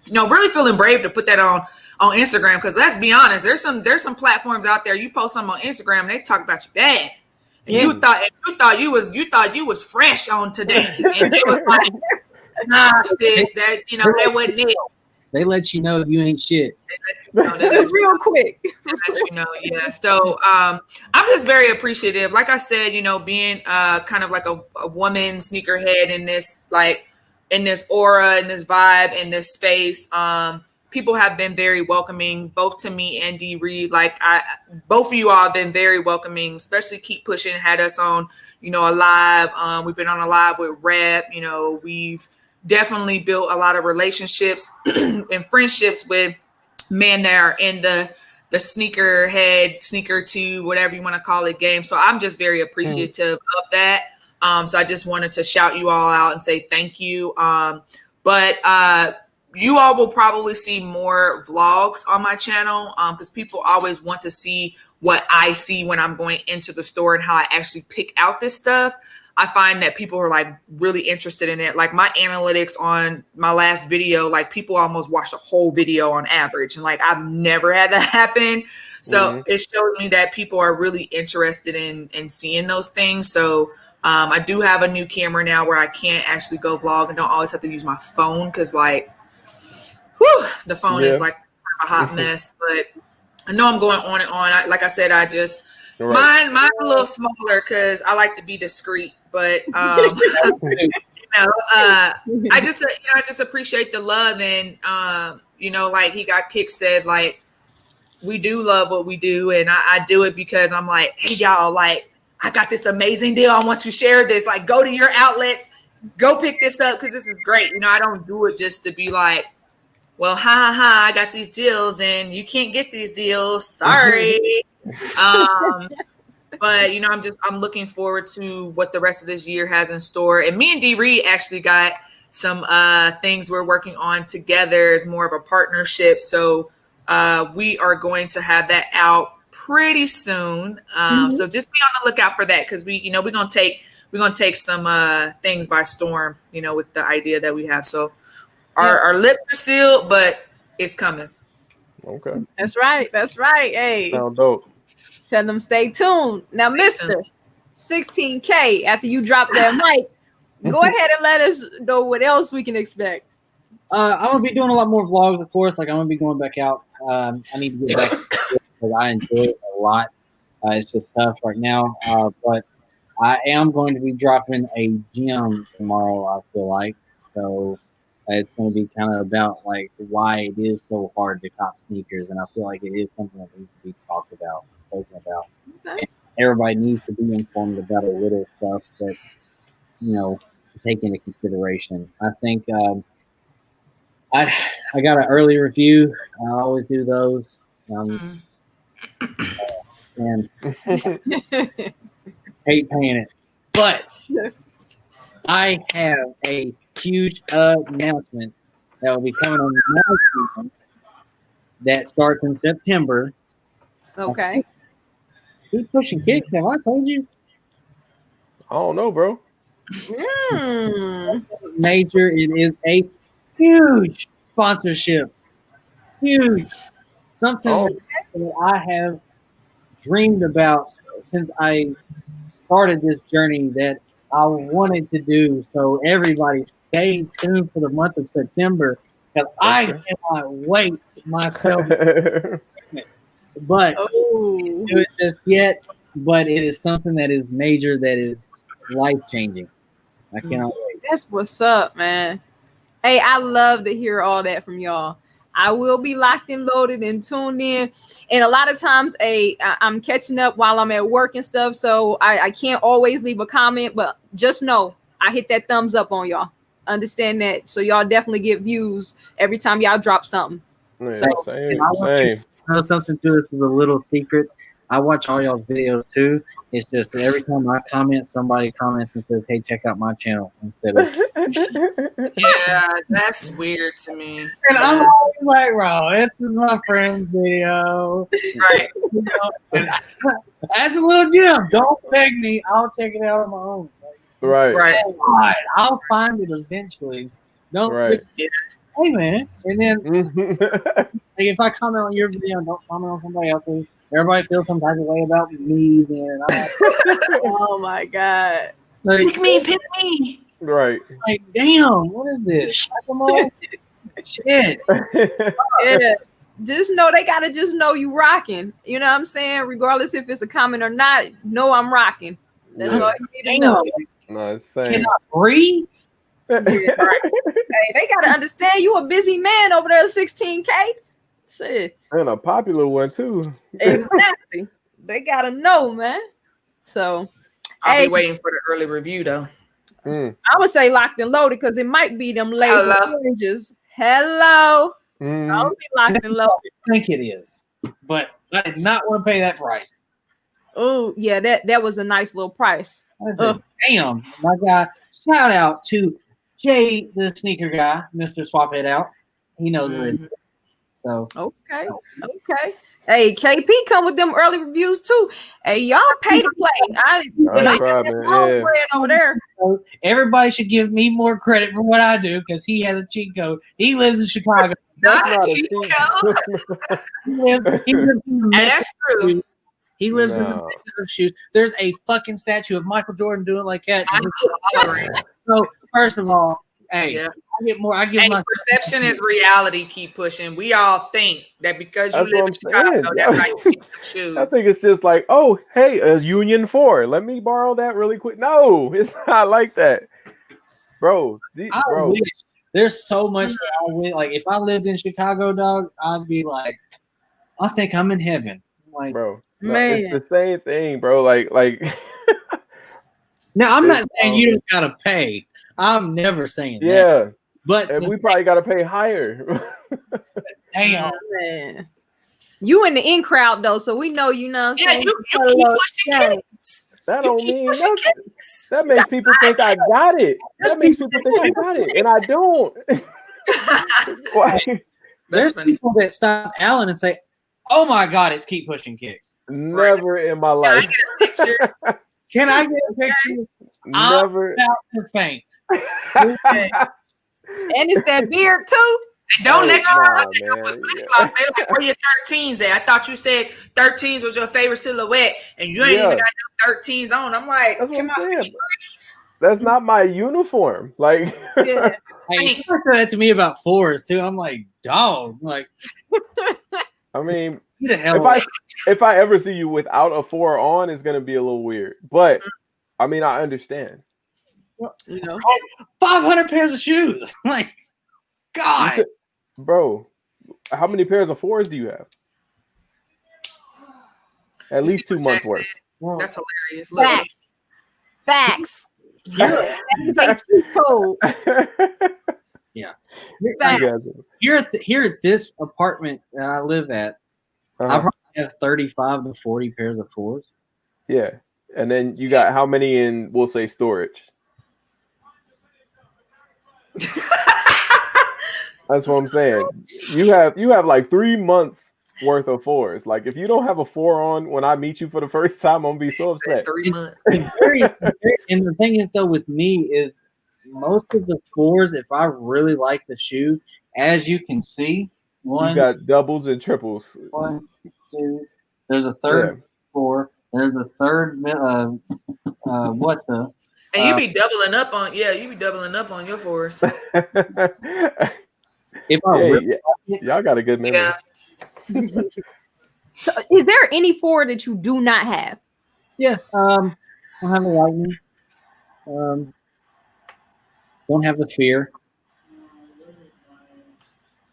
you know, really feeling brave to put that on Instagram. Because let's be honest, there's some platforms out there, you post something on Instagram and they talk about you bad. And you thought you was fresh on today. And it was like, nah, sis, that, you know, that wasn't it. They let you know you ain't shit. They let you know, real quick. They let you know, yeah. So I'm just very appreciative. Like I said, you know, being kind of like a woman sneakerhead in this aura, in this vibe, in this space. People have been very welcoming, both to me and D Reed. Like both of you all have been very welcoming, especially Keep Pushing had us on, you know, a live. We've been on a live with Rap. You know, we've definitely built a lot of relationships and friendships with men that are in the sneakerhead, sneaker tube, whatever you want to call it, game. So I'm just very appreciative of that. So I just wanted to shout you all out and say thank you. But you all will probably see more vlogs on my channel, because people always want to see what I see when I'm going into the store and how I actually pick out this stuff. I find that people are like really interested in it. Like my analytics on my last video, like people almost watched a whole video on average. And like, I've never had that happen. So it shows me that people are really interested in seeing those things. So I do have a new camera now where I can't actually go vlog and don't always have to use my phone. Cause like, the phone is like a hot mess, but I know I'm going on and on. Like I said, I just, mine a little smaller cause I like to be discreet. But you know, I just appreciate the love, and you know, like HegotKickz said, like we do love what we do, and I do it because I'm like, hey y'all, like I got this amazing deal. I want you to share this. Like, go to your outlets, go pick this up because this is great. You know, I don't do it just to be like, well, I got these deals, and you can't get these deals. Sorry. But, you know, I'm looking forward to what the rest of this year has in store. And me and D Reed actually got some things we're working on together as more of a partnership. So we are going to have that out pretty soon. So just be on the lookout for that, because we're going to take some things by storm, you know, with the idea that we have. So our lips are sealed, but it's coming. Okay. That's right. Hey. Sound dope. Tell them stay tuned. Now, Mr. 16K, after you drop that mic, go ahead and let us know what else we can expect. I'm going to be doing a lot more vlogs, of course. Like, I'm going to be going back out. I need to get back because I enjoy it a lot. It's just tough right now. But I am going to be dropping a gym tomorrow, I feel like. So it's going to be kind of about, like, why it is so hard to cop sneakers. And I feel like it is something that needs to be talked about. Spoken about. Okay. Everybody needs to be informed about a little stuff that, you know, take into consideration. I think I got an early review. I always do those. And hate paying it. But I have a huge announcement that will be coming on the Milestone that starts in September. Okay. Keep pushing Kickz. Have I told you? I don't know, bro. Major. It is a huge sponsorship. Huge. Something that I have dreamed about since I started this journey that I wanted to do. So everybody stay tuned for the month of September, because I cannot wait myself. But do it just yet. But it is something that is major, that is life changing. I cannot wait. That's what's up, man. Hey, I love to hear all that from y'all. I will be locked and loaded and tuned in. And a lot of times, I'm catching up while I'm at work and stuff, so I can't always leave a comment. But just know I hit that thumbs up on y'all. Understand that. So y'all definitely get views every time y'all drop something. Yeah, so same. know something to this is a little secret. I watch all y'all's videos too. It's just that every time I comment, somebody comments and says, "Hey, check out my channel," instead of. Yeah, that's weird to me. And I'm always like, "Bro, this is my friend's video." Right. You know, and that's a little gem. Don't beg me. I'll check it out on my own. Right. Right. God, I'll find it eventually. Don't. Right. Hey man, and then like, if I comment on your video, don't comment on somebody else's. Everybody feels some type of way about me. Then I'm like, Oh my God. like, Pick me. Right. like, damn, what is this? Come on, shit. Yeah. Just know they gotta just know you rocking. You know what I'm saying? Regardless if it's a comment or not, know I'm rocking. That's all you need to Damn, know. No, it's same. can I breathe? Yeah, right. Hey, they gotta understand you a busy man over there, 16K. Shit. And a popular one too. Exactly. They gotta know, man. So I'll hey, be waiting for the early review though. I would say locked and loaded because it might be them label Hello. oranges. Hello. I'll be locked and loaded. I think it is, but I did not want to pay that price. Oh, yeah, that was a nice little price. I said, damn, my guy. Shout out to Jay, the sneaker guy, Mr. Swap It Out. He knows what it is. So Okay. Hey, KP come with them early reviews too. Hey, y'all pay to play. I That's got right, that man. long Yeah. bread over there. everybody should give me more credit for what I do because he has a cheat code. He lives in Chicago. Not Not a cheat cheat code. He lives in And that's true. He lives in the No. Mexico shoes. There's a fucking statue of Michael Jordan doing like that. I'm hollering. So first of all, hey, Yeah. I get more. I give Hey, my perception is reality. Keep pushing. We all think that because you That's live what in I'm Chicago, saying. that's how you get some shoes. I think it's just like, oh, hey, a Union 4. Let me borrow that really quick. No, it's not like that. Bro. I wish there's so much that I wish. Like if I lived in Chicago, dog, I'd be like, I think I'm in heaven. Like, Bro. No, Man. it's the same thing, bro. Like now I'm not It's, saying you don't gotta pay. I'm never saying that. yeah. But And we probably gotta pay higher. damn, Man. You in the in crowd though, so we know you know what I'm Yeah, saying. you keep pushing Kickz. That You don't keep mean pushing nothing. Kickz. That makes people think I got it. That makes people think I got it, and I don't. Why? That's there's funny. people that stop Alan and say, "Oh my God, it's keep pushing Kickz." Never in my Can I life. get a picture? Can I get a picture? Never. I'm about to faint. And it's that beard too. And don't let you Nah, look at man. with flip-flops. They like, where your 13s at? I thought you said 13s was your favorite silhouette, and you ain't Yeah. even got no 13s on. I'm like, That's what come I'm on, saying. That's not my uniform. Like, Yeah. Hey, I mean- you said that to me about fours too. I'm like, dog. Like, I mean, who the hell? if I ever see you without a 4 on, it's gonna be a little weird. But I mean, I understand. You know. 500 pairs of shoes. Like, You God. said- bro, how many pairs of 4s do you have? At You least see 2 what months Jack worth. said? That's hilarious. Look. Facts. You're, That is a cheat code. yeah. Facts. Here at this apartment that I live at, I probably have 35 to 40 pairs of fours. Yeah. And then you got how many in, we'll say, storage? That's what I'm saying. You have like 3 months worth of 4s. Like if you don't have a 4 on when I meet you for the first time, I'm gonna be so upset. 3 months. And the thing is though with me is most of the fours, if I really like the shoe, as you can see, You got doubles and triples. 1, 2, there's a third 4, there's a third what the And you be doubling up on your fours. if I really y'all got a good memory. Yeah. So is there any four that you do not have? don't have the lightning. Don't have the fear.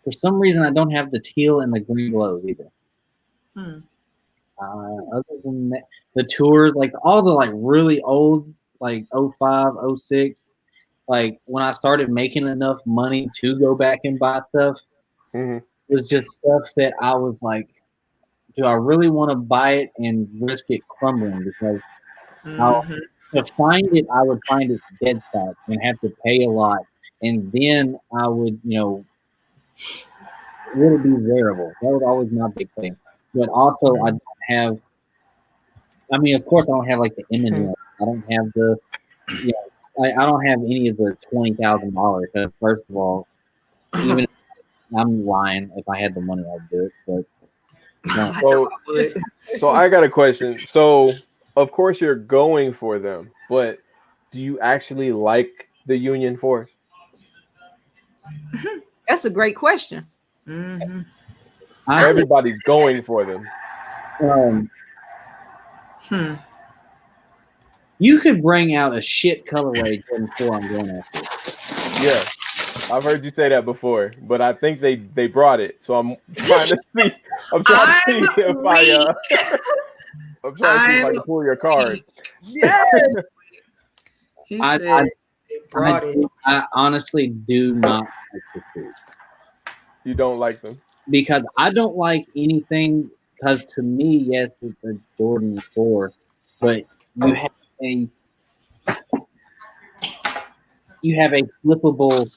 For some reason, I don't have the teal and the green glows either. Other than that, the tours, like all the like really old, like 05, 06, like when I started making enough money to go back and buy stuff, it was just stuff that I was like, do I really want to buy it and risk it crumbling? Because to find it, I would find it dead stock and have to pay a lot, and then I would, would it be wearable? That was always my big thing. But also, I don't have. I mean, of course, I don't have like the M&M. I don't have the. I don't have any of the $20,000. Because first of all, even if I'm lying. If I had the money, I'd do it. But so I got a question. So of course you're going for them, but do you actually like the Union Force? That's a great question. Everybody's going for them. You could bring out a shit colorway Jordan 4 I'm going after. Yeah, I've heard you say that before, but I think they brought it. So I'm trying to see. I'm trying to see if I can pull your card. Yeah. I said they brought it. I honestly do not like the shoes. You don't like them? Because I don't like anything. Because to me, yes, it's a Jordan 4, but you have a flippable,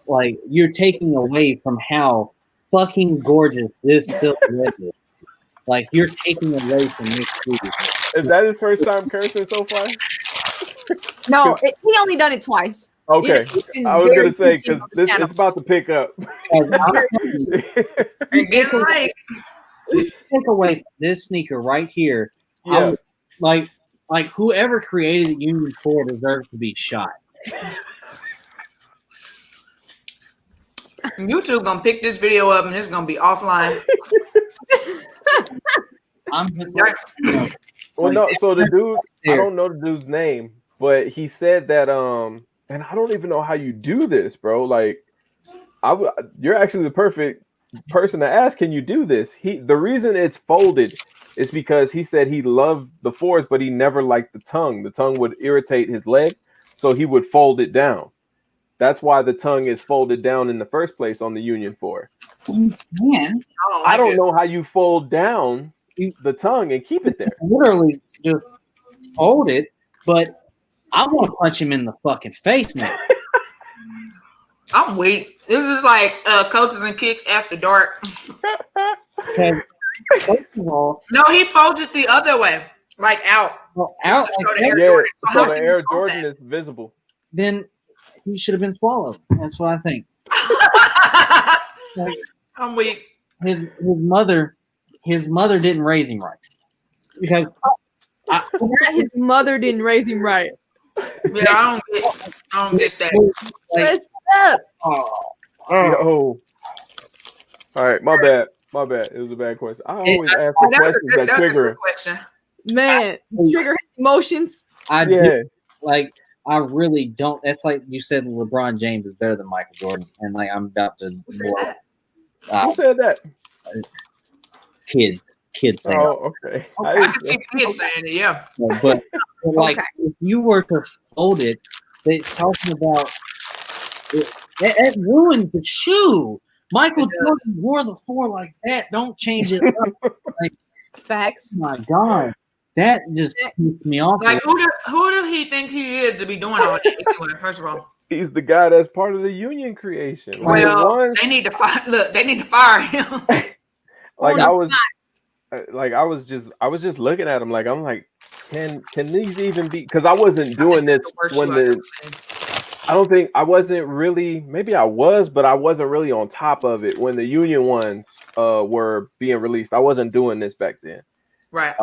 like, you're taking away from how fucking gorgeous this silhouette is. Like, you're taking away from this shoe. Is that his first time cursing so far? No, he only done it twice. Okay, I was gonna say because this is about to pick up. And get right. Take away from this sneaker right here. Yeah. Like whoever created the Union 4 deserves to be shot. YouTube gonna pick this video up and it's gonna be offline. I'm just like, well, no. So the dude, I don't know the dude's name, but he said that and I don't even know how you do this, bro. Like, you're actually the perfect person to ask. Can you do this? The reason it's folded is because he said he loved the 4s, but he never liked the tongue. The tongue would irritate his leg, so he would fold it down. That's why the tongue is folded down in the first place on the Union 4. Man, I don't know how you fold down the tongue and keep it there. Literally just fold it, but I want to punch him in the fucking face, man. I'm weak. This is like Coaches and Kickz after dark. First of all, no, he folded the other way, like out. Well, out. So Yeah, so the Air Jordan is visible. Then he should have been swallowed. That's what I think. Like, I'm weak. His mother didn't raise him right. Because his mother didn't raise him right. Yeah, I don't get that. What's up? Yo. All right, my bad. It was a bad question. I always ask the questions that trigger. Man, trigger emotions. I really don't. That's like you said, LeBron James is better than Michael Jordan, and like I'm about to. Who said that? Kids saying. Oh, okay. I can see kids saying it. Yeah, but like if you were to fold it, they're talking about it ruined the shoe. Michael Jordan wore the 4 like that. Don't change it up. Like, facts. Oh my God, that just pisses me off. Like who do he think he is to be doing all that? Anyway, first of all, he's the guy that's part of the Union creation. Well, they need to fire. Look, they need to fire him. I was just looking at him like I'm like, can these even be? Because I wasn't doing this when I don't think I wasn't really. Maybe I was, but I wasn't really on top of it when the Union ones were being released. I wasn't doing this back then. Right.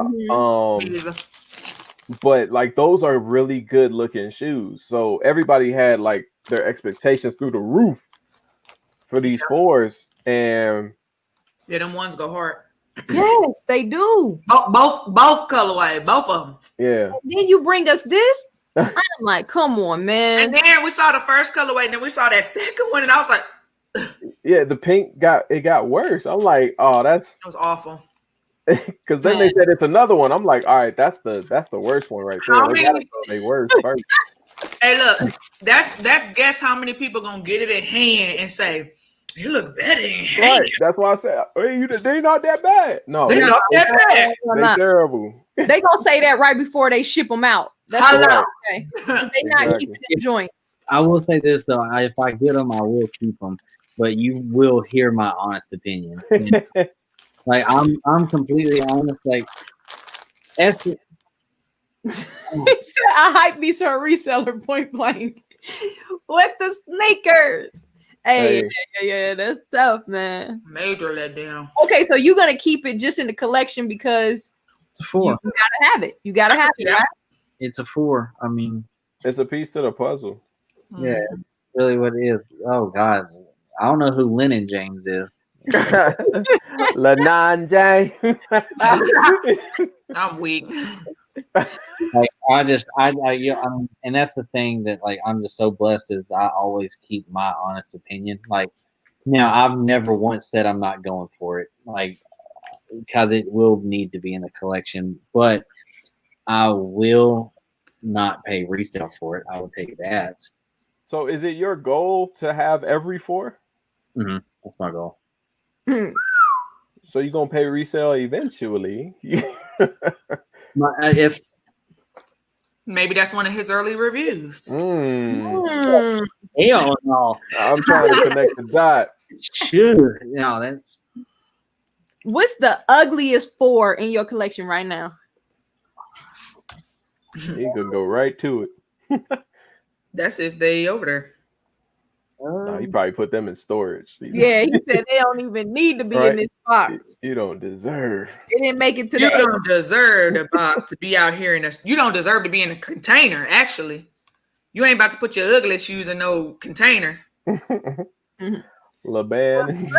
But like those are really good looking shoes. So everybody had like their expectations through the roof for these 4s, and yeah, them ones go hard. Yes, they do. Both colorway, both of them. Yeah. And then you bring us this. I'm like, come on, man. And then we saw the first colorway, and then we saw that second one, and I was like, yeah, the pink got worse. I'm like, oh, that was awful. Because then they said it's another one. I'm like, all right, that's the worst one right there. They worse first. Hey, look, that's guess how many people gonna get it in hand and say, They look better. Right. That's why I said, hey, they not that bad. No, They're not that bad. They terrible. They gonna say that right before they ship them out. That's Hello. okay. They not keeping them joints. I will say this though: if I get them, I will keep them. But you will hear my honest opinion. And, like I'm completely honest. Like, He said, "I hype me to a reseller point blank with the sneakers." Hey, yeah, that's tough, man. Major letdown. Okay, so you're gonna keep it just in the collection because it's a 4. you gotta have it. You gotta have it, right? It's a 4. I mean, it's a piece to the puzzle. Yeah, it's really what it is. Oh God, I don't know who Lennon James is. Lennon James. I'm weak. Like and that's the thing that like I'm just so blessed is I always keep my honest opinion. Like now, I've never once said I'm not going for it, like because it will need to be in the collection, but I will not pay resale for it. I will take that. So, is it your goal to have every 4? Mm-hmm. That's my goal. So you're gonna pay resale eventually. It's maybe that's one of his early reviews. Hell no. I'm trying to connect the dots. Sure. No, that's. What's the ugliest 4 in your collection right now? You could go right to it. That's if they over there. No, he probably put them in storage. Yeah, he said they don't even need to be in this box. You don't deserve. They didn't make it to You the don't deserve to be out here in this. You don't deserve to be in a container. Actually, you ain't about to put your ugly shoes in no container. Laban,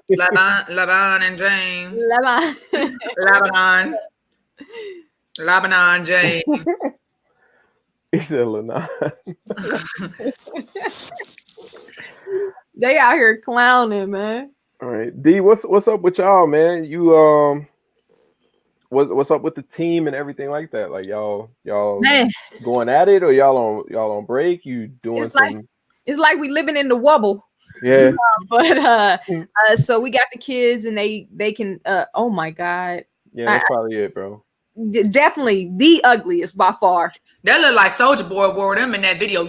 Laban and James. Lebanon James. He said Lebanon. They out here clowning, man. All right, D, what's up with y'all, man? You what's up with the team and everything like that? Like y'all Man. going at it, or y'all on break? You doing it's like we living in the wobble. Yeah. But so we got the kids and they can oh my God. Yeah, that's probably it, bro. Definitely the ugliest by far. That look like Soldier Boy wore them in that video.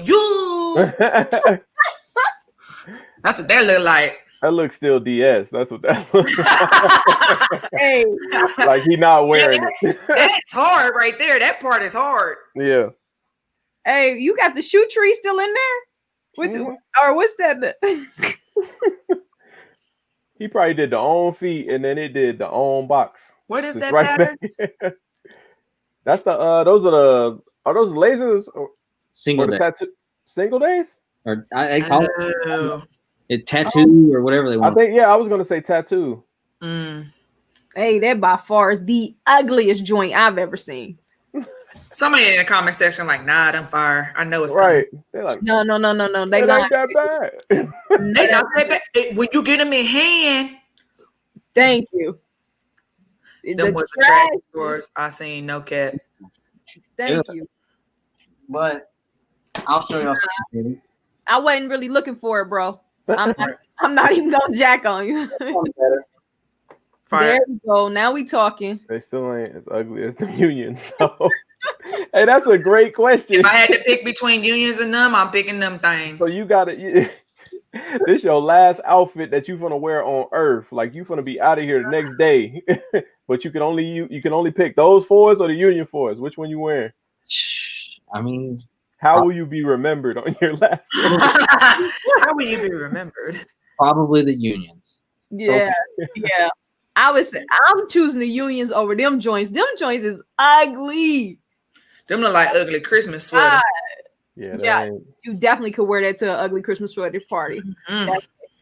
That's what that look like. That looks still DS. That's what that looks like. Hey. Like he not wearing it. That's hard right there. That part is hard. Yeah. Hey, you got the shoe tree still in there? Or what's that? He probably did the own feet and then it did the own box. What is that right pattern? That's the are those the lasers or Single day. Single days? Or I call it tattoo or whatever they want. I was gonna say tattoo. Hey, that by far is the ugliest joint I've ever seen. Somebody in the comment section like, nah, them fire. I know it's right. They're like, no. They not that bad. They not that bad. When you get them in hand. Thank you. Them was the trash stores I seen. No cap. Thank you. But I'll show y'all something. I wasn't really looking for it, bro. I'm not even gonna jack on you. There we go. Now we talking. They still ain't as ugly as the unions. So. Hey, that's a great question. If I had to pick between unions and them, I'm picking them things. So you got it. This your last outfit that you gonna wear on Earth. Like you gonna be out of here the next day. But you can only pick those 4s or the Union 4s. Which one you wearing? I mean, how will you be remembered on your last? How will you be remembered? Probably the unions. Yeah, yeah. I'm choosing the unions over them joints. Them joints is ugly. Them look like ugly Christmas sweater. Yeah, you definitely could wear that to an ugly Christmas sweater party.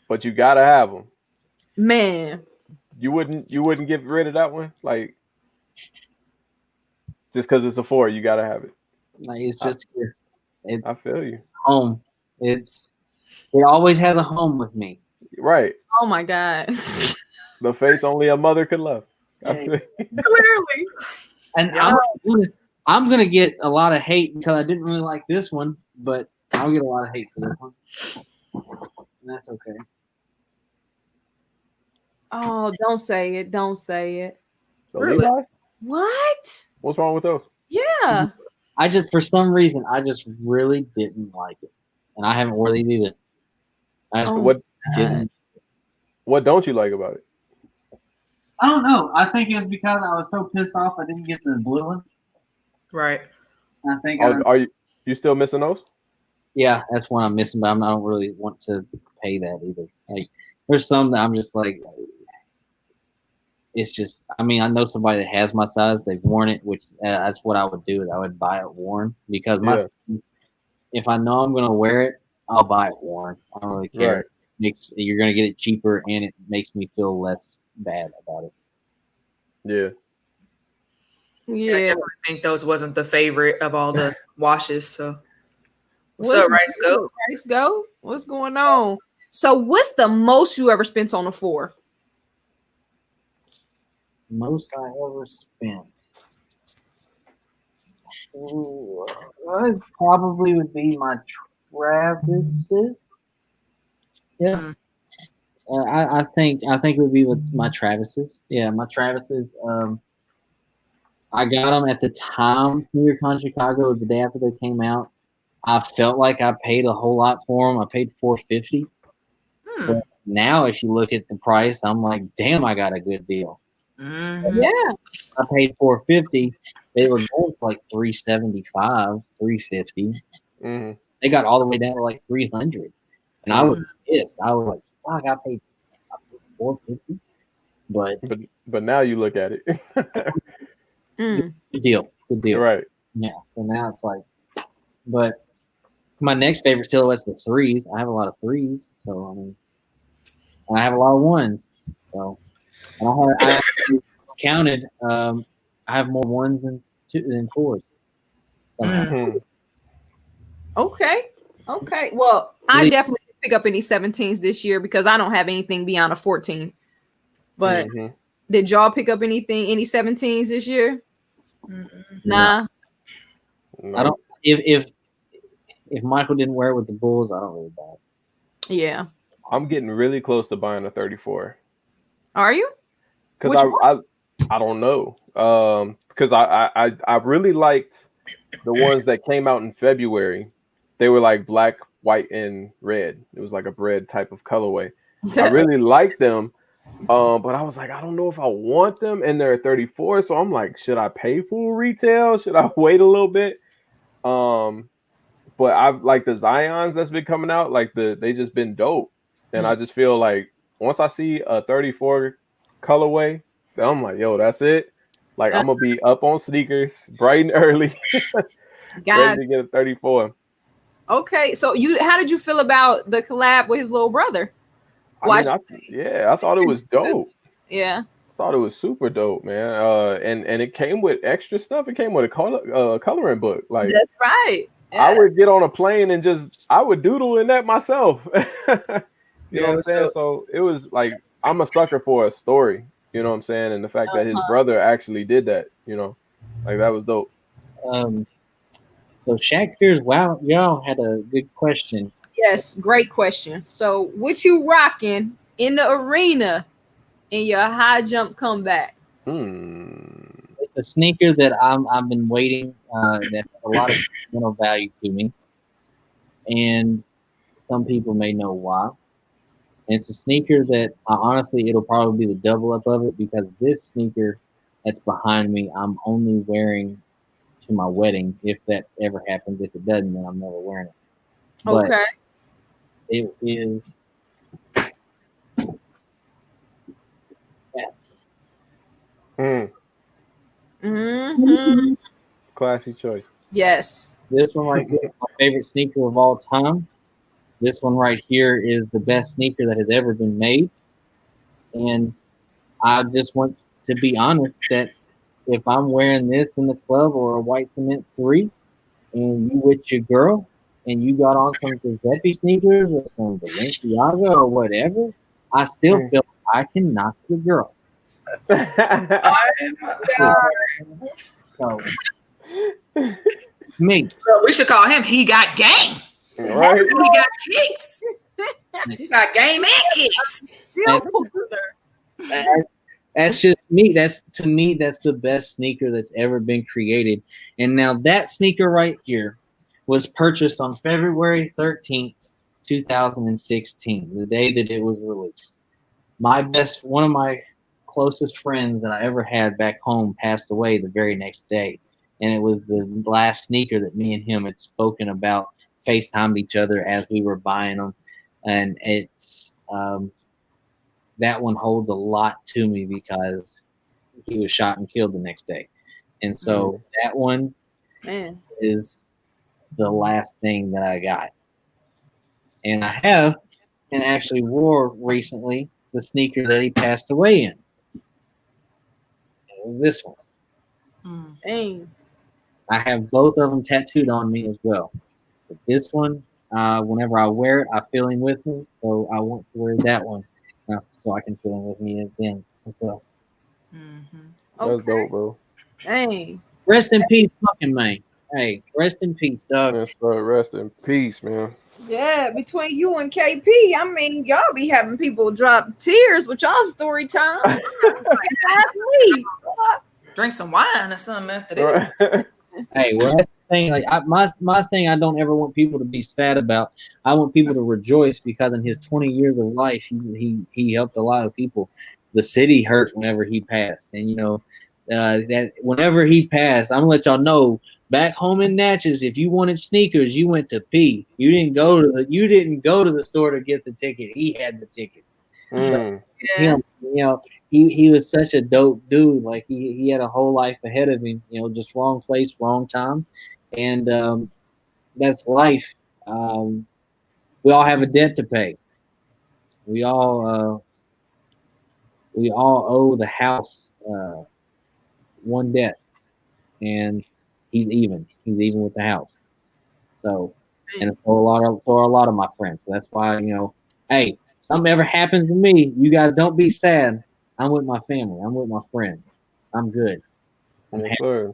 But you gotta have them. Man, you wouldn't get rid of that one, like just because it's a 4, you gotta have it. Like it's just here. I feel you. Home. It always has a home with me. Right. Oh my God. The face only a mother could love. Clearly. And I'm gonna get a lot of hate because I didn't really like this one, but I'll get a lot of hate for this one. And that's okay. Oh, don't say it. Don't say it. The Really? Levi's? What? What's wrong with those? Yeah. I just, for some reason, I just really didn't like it, and I haven't worn these either. I just Oh, didn't. What don't you like about it? I don't know. I think it was because I was so pissed off I didn't get the blue ones. Right. I think. Are you still missing those? Yeah, that's one I'm missing, but I don't really want to pay that either. Like, there's some that I'm just like, it's just. I mean, I know somebody that has my size. They've worn it, which that's what I would do. Is I would buy it worn because if I know I'm gonna wear it, I'll buy it worn. I don't really care. Right. You're gonna get it cheaper, and it makes me feel less bad about it. Yeah. I yeah. definitely think those wasn't the favorite of all the washes. So what's What's up, Rice Go? Rice Go? What's going on? So, what's the most you ever spent on a 4? Most I ever spent. Ooh, it probably would be my Travis's. Yeah. I think it would be with my Travis's. Yeah, my Travis's. I got them at the time SneakerCon Chicago, the day after they came out. I felt like I paid a whole lot for them. I paid $450. But now, if you look at the price, I'm like, damn, I got a good deal. Mm-hmm. Yeah. I paid $450. They were going for like $375, $350. Mm-hmm. They got all the way down to like $300, and I was pissed. I was like, "Fuck, I paid $450." But now you look at it. Good deal. Right. Yeah. So now it's like, but my next favorite silhouette's the 3s. I have a lot of 3s, so I mean, and I have a lot of 1s. So I actually counted. I have more 1s than 4s. Mm-hmm. Okay. Well, I definitely didn't pick up any 17s this year because I don't have anything beyond a 14. But did y'all pick up any 17s this year? Nah. No. I don't. If Michael didn't wear it with the Bulls, I don't really buy it. Yeah. I'm getting really close to buying a 34. Are you? Because I don't know. Because I really liked the ones that came out in February. They were like black, white, and red. It was like a red type of colorway. I really liked them. But I was like, I don't know if I want them, and they're 34. So I'm like, should I pay full retail? Should I wait a little bit? But I've like the Zions that's been coming out, like they just been dope. And I just feel like once I see a 34 colorway, then I'm like, yo, that's it. Like I'm gonna be up on sneakers bright and early, ready to get a 34. Okay, so how did you feel about the collab with his little brother? I thought it was dope. Yeah, I thought it was super dope, man. And it came with extra stuff. It came with a coloring book. Like that's right. Yeah. I would get on a plane and I would doodle in that myself. You know what I'm saying? Dope. So it was like I'm a sucker for a story. You know what I'm saying? And the fact that his brother actually did that, you know, like that was dope. So Shaq Fears, wow, y'all had a good question. Yes, great question. So what you rocking in the arena in your high jump comeback? It's a sneaker that I've been waiting. That has a lot of sentimental value to me, and some people may know why. And it's a sneaker that honestly, it'll probably be the double up of it because this sneaker that's behind me, I'm only wearing to my wedding. If that ever happens, if it doesn't, then I'm never wearing it. But okay. It is. Mm-hmm. Classy choice. Yes. This one right here is my favorite sneaker of all time. This one right here is the best sneaker that has ever been made. And I just want to be honest that if I'm wearing this in the club or a white cement 3 and you with your girl and you got on some Giuseppe sneakers or some Balenciaga or whatever, I still feel I can knock your girl. So, me. We should call him He Got Game. Right. He got kicks. He got game and kicks. That's just me. That's to me, that's the best sneaker that's ever been created. And now that sneaker right here was purchased on February 13th, 2016, the day that it was released. One of my closest friends that I ever had back home passed away the very next day. And it was the last sneaker that me and him had spoken about, FaceTimed each other as we were buying them. And it's, that one holds a lot to me because he was shot and killed the next day. And so that one is the last thing that I got. And I have and actually wore recently the sneaker that he passed away in. It was this one. Dang. I have both of them tattooed on me as well. But this one, whenever I wear it, I feel him with me. So I want to wear that one so I can feel him with me again as well. That's dope, bro. Dang. Rest in peace, fucking man. Hey, rest in peace, dog. Yes, sir. Rest in peace, man. Yeah, between you and KP, I mean, y'all be having people drop tears with y'all story time. Drink some wine or something after that. Hey, well, that's the thing. Like my thing, I don't ever want people to be sad about. I want people to rejoice because in his 20 years of life, he helped a lot of people. The city hurt whenever he passed, and you know that whenever he passed, I'm gonna let y'all know. Back home in Natchez, if you wanted sneakers, you went to P. You didn't go to the store to get the ticket. He had the tickets. So, him, you know, he was such a dope dude. Like he had a whole life ahead of him. You know, just wrong place, wrong time, and that's life. We all have a debt to pay. We all owe the house one debt, and he's even with the house. So, and for a lot of my friends. So that's why, you know, hey, something ever happens to me, you guys don't be sad. I'm with my family. I'm with my friends. I'm good. I'm happy. Sir.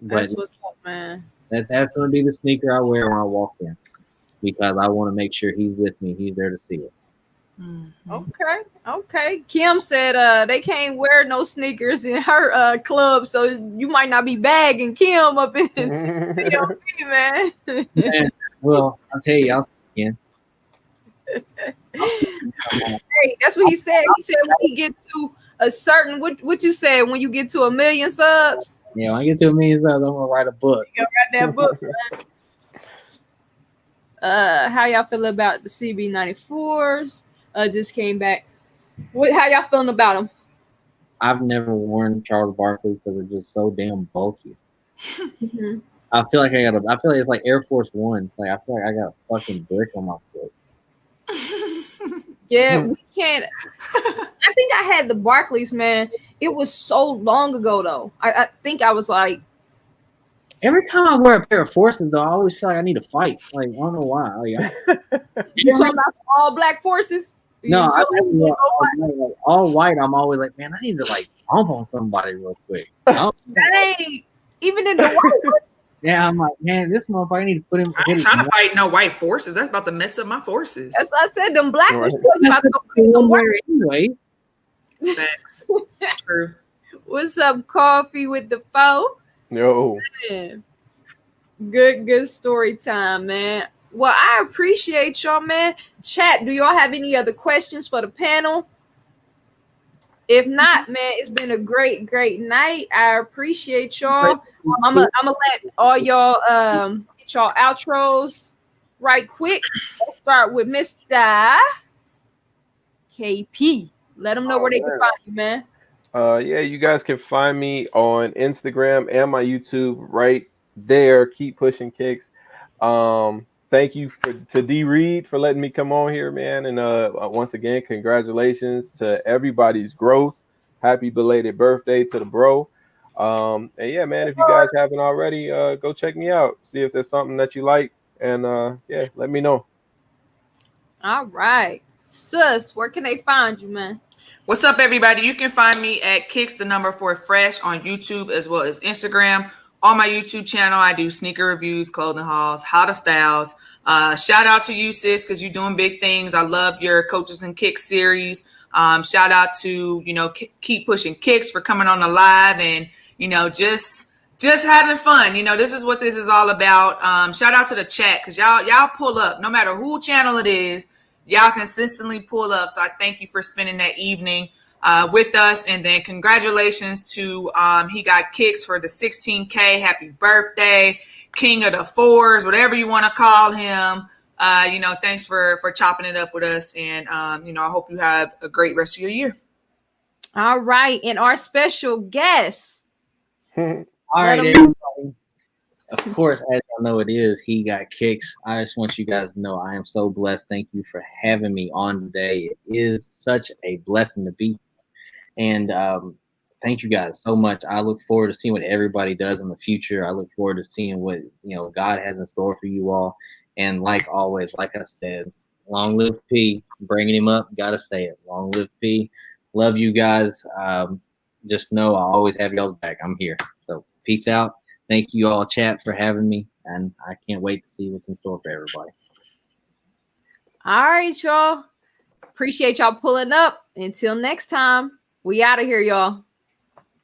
That's what's up, man. That's gonna be the sneaker I wear when I walk in, because I want to make sure he's with me. He's there to see us. Okay. Kim said they can't wear no sneakers in her club, so you might not be bagging Kim up in man. Man, well, I'll tell you, I'll again. Hey, that's what he said. He said when he get to a certain what you said when you get to 1 million subs. Yeah, when I get to 1 million subs, I'm gonna write a book. You got that book, man. How y'all feel about the CB94s? Just came back. How y'all feeling about them? I've never worn Charles Barkley because they're just so damn bulky. I feel like it's like Air Force Ones. Like I feel like I got a fucking brick on my foot. Yeah, we can't. I think I had the Barclays, man. It was so long ago, though. I think I was like. Every time I wear a pair of Forces, though, I always feel like I need to fight. Like I don't know why. Like, you talking about all black forces? No, all white. I'm always like, man, I need to like bump on somebody real quick. Hey, even in the white. Yeah, I'm like, man, this motherfucker, I need to put him. I ain't trying to fight no white forces. That's about to mess up my forces. That's what I said. Them black ones. You have to go put them white anyway. Thanks. True. What's up, Coffee with the foe? Yo. Man. Good story time, man. Well, I appreciate y'all, man. Chat, do y'all have any other questions for the panel? If not, man, it's been a great night. I appreciate y'all. I'm gonna let all y'all get y'all outros right quick. Let's start with Mr. KP. Let them know where they can find you, man. Yeah, you guys can find me on Instagram and my YouTube right there. Keep pushing Kickz. Thank you to D Reed for letting me come on here, man. And once again, congratulations to everybody's growth. Happy belated birthday to the bro. And yeah, man, if you guys haven't already, go check me out. See if there's something that you like. And yeah, let me know. All right. Sis, where can they find you, man? What's up, everybody? You can find me at Kickz4Fresh on YouTube as well as Instagram. On my YouTube channel, I do sneaker reviews, clothing hauls, how to styles. Shout out to you, sis, because you're doing big things. I love your Coaches and Kicks series. Shout out to, Keep Pushing Kickz for coming on the live and, just having fun. This is what this is all about. Shout out to the chat because y'all pull up no matter who channel it is. Y'all consistently pull up. So I thank you for spending that evening with us. And then congratulations to HegotKickz for the 16K. Happy birthday, King of the Fours, whatever you want to call him. Thanks for chopping it up with us. And, I hope you have a great rest of your year. All right. And our special guest. All right, everybody. Of course, as y'all know, it is HegotKickz. I just want you guys to know I am so blessed. Thank you for having me on today. It is such a blessing to be here. And thank you guys so much. I look forward to seeing what everybody does in the future. I look forward to seeing what God has in store for you all. And like always, like I said, long live P. Bringing him up, gotta say it. Long live P. Love you guys. Just know I always have y'all's back. I'm here. So peace out. Thank you all, chat, for having me. And I can't wait to see what's in store for everybody. All right, y'all. Appreciate y'all pulling up. Until next time, we out of here, y'all.